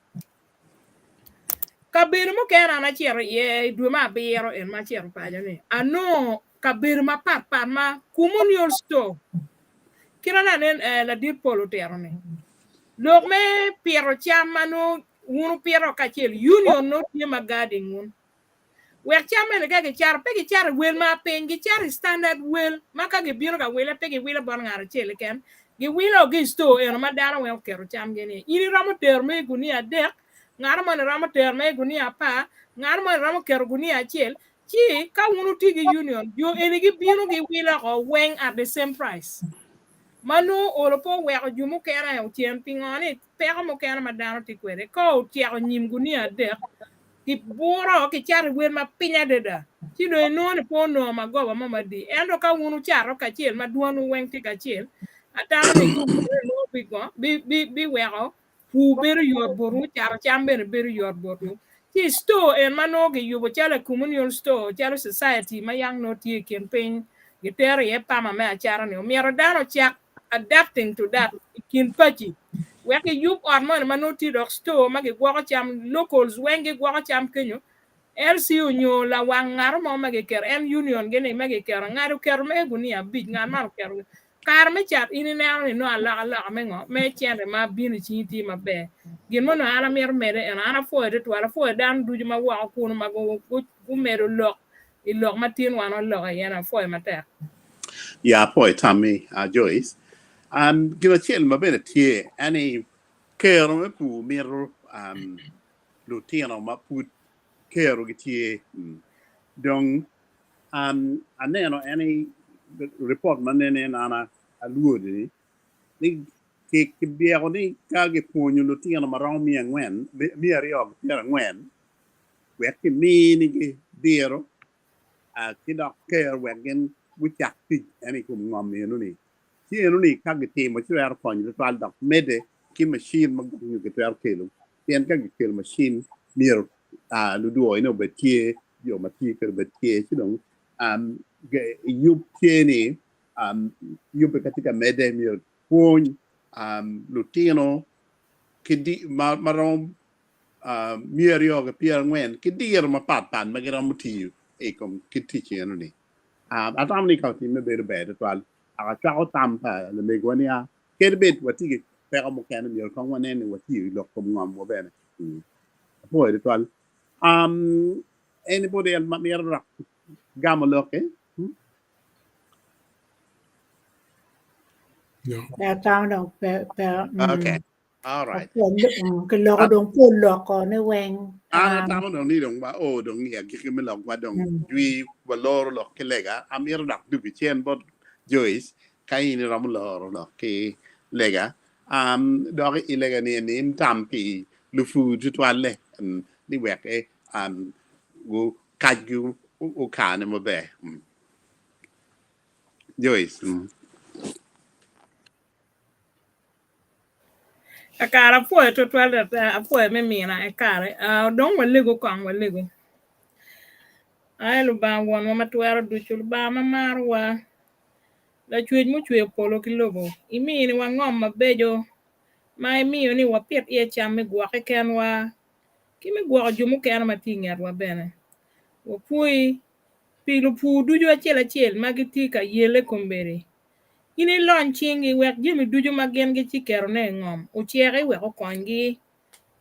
Kabir mo kena na chero ye du ma biro en ma chero pa ni. Ano kabir ma pat ma communal store. Kira na nen la dir polo tero ni. Lok me piero chama no unu piero kachel union no tie magadi ngun. Wek chama ne ga char pe char wel ma pen gi char standard wel maka ge biro ga wel pe ge wel bon ngara chele ken. Ge wel o ge store en ma dara wel kero cham ge ni. Iri ramo ter me gunia dek ngara mo ramo ter me gunia pa ngara mo ramo kero gunia chel chi ka unu tigi union yo ene gi biro ge wel o weng at the same price. Manu olopo weko jumu kera ya utien pingoni peko mo kera madano tikwere ko utiako nyim gunia dek ki buro ki chari wer ma pinya deda chido enone po no magoba mama di endo ka wunu charo ka chiel maduonu weng ti ka chiel atama ni no bi weko pu beru yor boru charo chambe beru yor boru ti store en manogi yubo chala communal store chala society ma yang no tie campaign gitere ye pama me achara ni miero dano chak adapting to that kin pachi weki yup or man manoti dok store magi gwako cham locals wengi gwako cham kenyo LCU nyo la wangar mo magiker en union gene magiker ngaru ker me gunia big ngamar ker kar me chat ini ne no ala mengo me chende ma bini chiti ma be gin mo no ala mer mere en ana fo de to ala fo dan du ma wa ko ma go mero lo I lo ma tin wa no lo yana fo ma te ya poi Tommy Joyce gina chel ma bene tie ani kero me pu miro lutino ma pu kero gitie dong aneno any report manene nana aluodi ni ke biero ni kage ponyo lutino marao mi angwen mi ario ngwen wek mi ni ke biero ki dok ker wegen wichak ti any kum ngom ni no ni ti no ni kage ti mo chwer kon ni twal dok mede ki machine mag ni ke twer kelo yen kage kel machine mir lu do ino betie yo mati ke betie ti dong yup tieni yup katika mede mir pon lutino kidi marom mirio ke pier ngwen kidir ma patan magiram mutiu e kom kiti cheno ni atam ni ka ti me be be twal aga chao tam pa le me gonia kerbet wati pe mo kan mi ko ngone ni wati lo kom ngam mo bene boy twal anybody else ma mir rak gamaloke No. Pe tao đâu pe okay all right cái lo có đồng phun lo có nơi quen tamo dong ni dong ba o dong ya ki me lo ba dong wi wa lor lo ke lega amir dak du bi chen bot Joyce kai ni ram lor lo ke lega do ke lega ni tam pi lu fu ju twale ni wek e go kaju o kan mo be Joyce akara fo to twal da fo me mi na akare don wale go kan wale go ay lu ba won ma twero du chul ba ma marwa la chwej mu chwe polo kilobo imi ni wa ngom ma bejo mai mi ni wa pet ye cham me gwa ke ken wa ki me gwa ju mu ken ma tinga wa bene wo pui pilu pu du jo chela ma giti ka yele kombere ini lon chingi wek jimi duju magen gi chikero ne ngom uchiere we ko kongi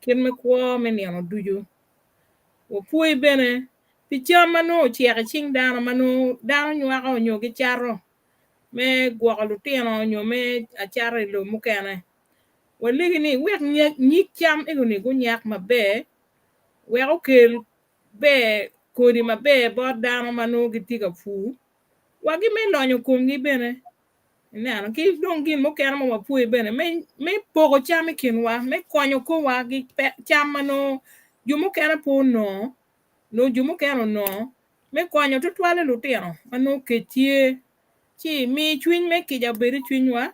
kin me kwo me ne no duju wo pui bene pi chama no uchiere ching dano manu dano nywako nyo gi charo me gwalo tino nyo me achare lo mukene waligi ni wek nyik cham iguni go nyak mabe we okel be kodi mabe bo dano manu gitika fu wagi me lonyo kumgi bene na ki don gin mo kera mo pu bene me pogo cham kinwa me konyo ko wa gi cham no jumo kera pu no jumo kera no me konyo to twale lutino mano ketie chi mi chwin me ki jaberi chwinwa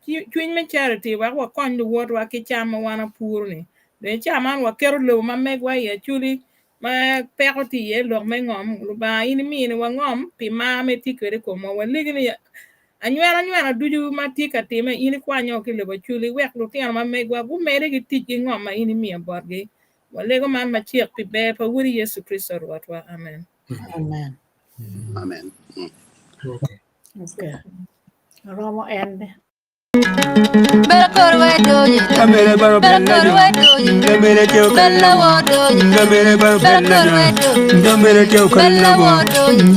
chwin me charity wa konyo wot wa ki cham wana pur ni de cham an wa kero lo ma megwa ye chuli ma pekoti ye lo me ngom lu ba ini mi ni wa ngom pi ma me tikere ko mo wa ligini anywera duju matika time ini kwanyo kile bachuli wek lutino ma megwa gu mere gi tiji ngoma ini mi borgi walego man ma chiek pi be pa wuri Yesu Kristo rotwa amen amen okay romo end Kamere baro bella jo, kamere teo kalla wo, kamere baro bella jo, kamere teo kalla wo,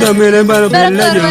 kamere baro bella jo.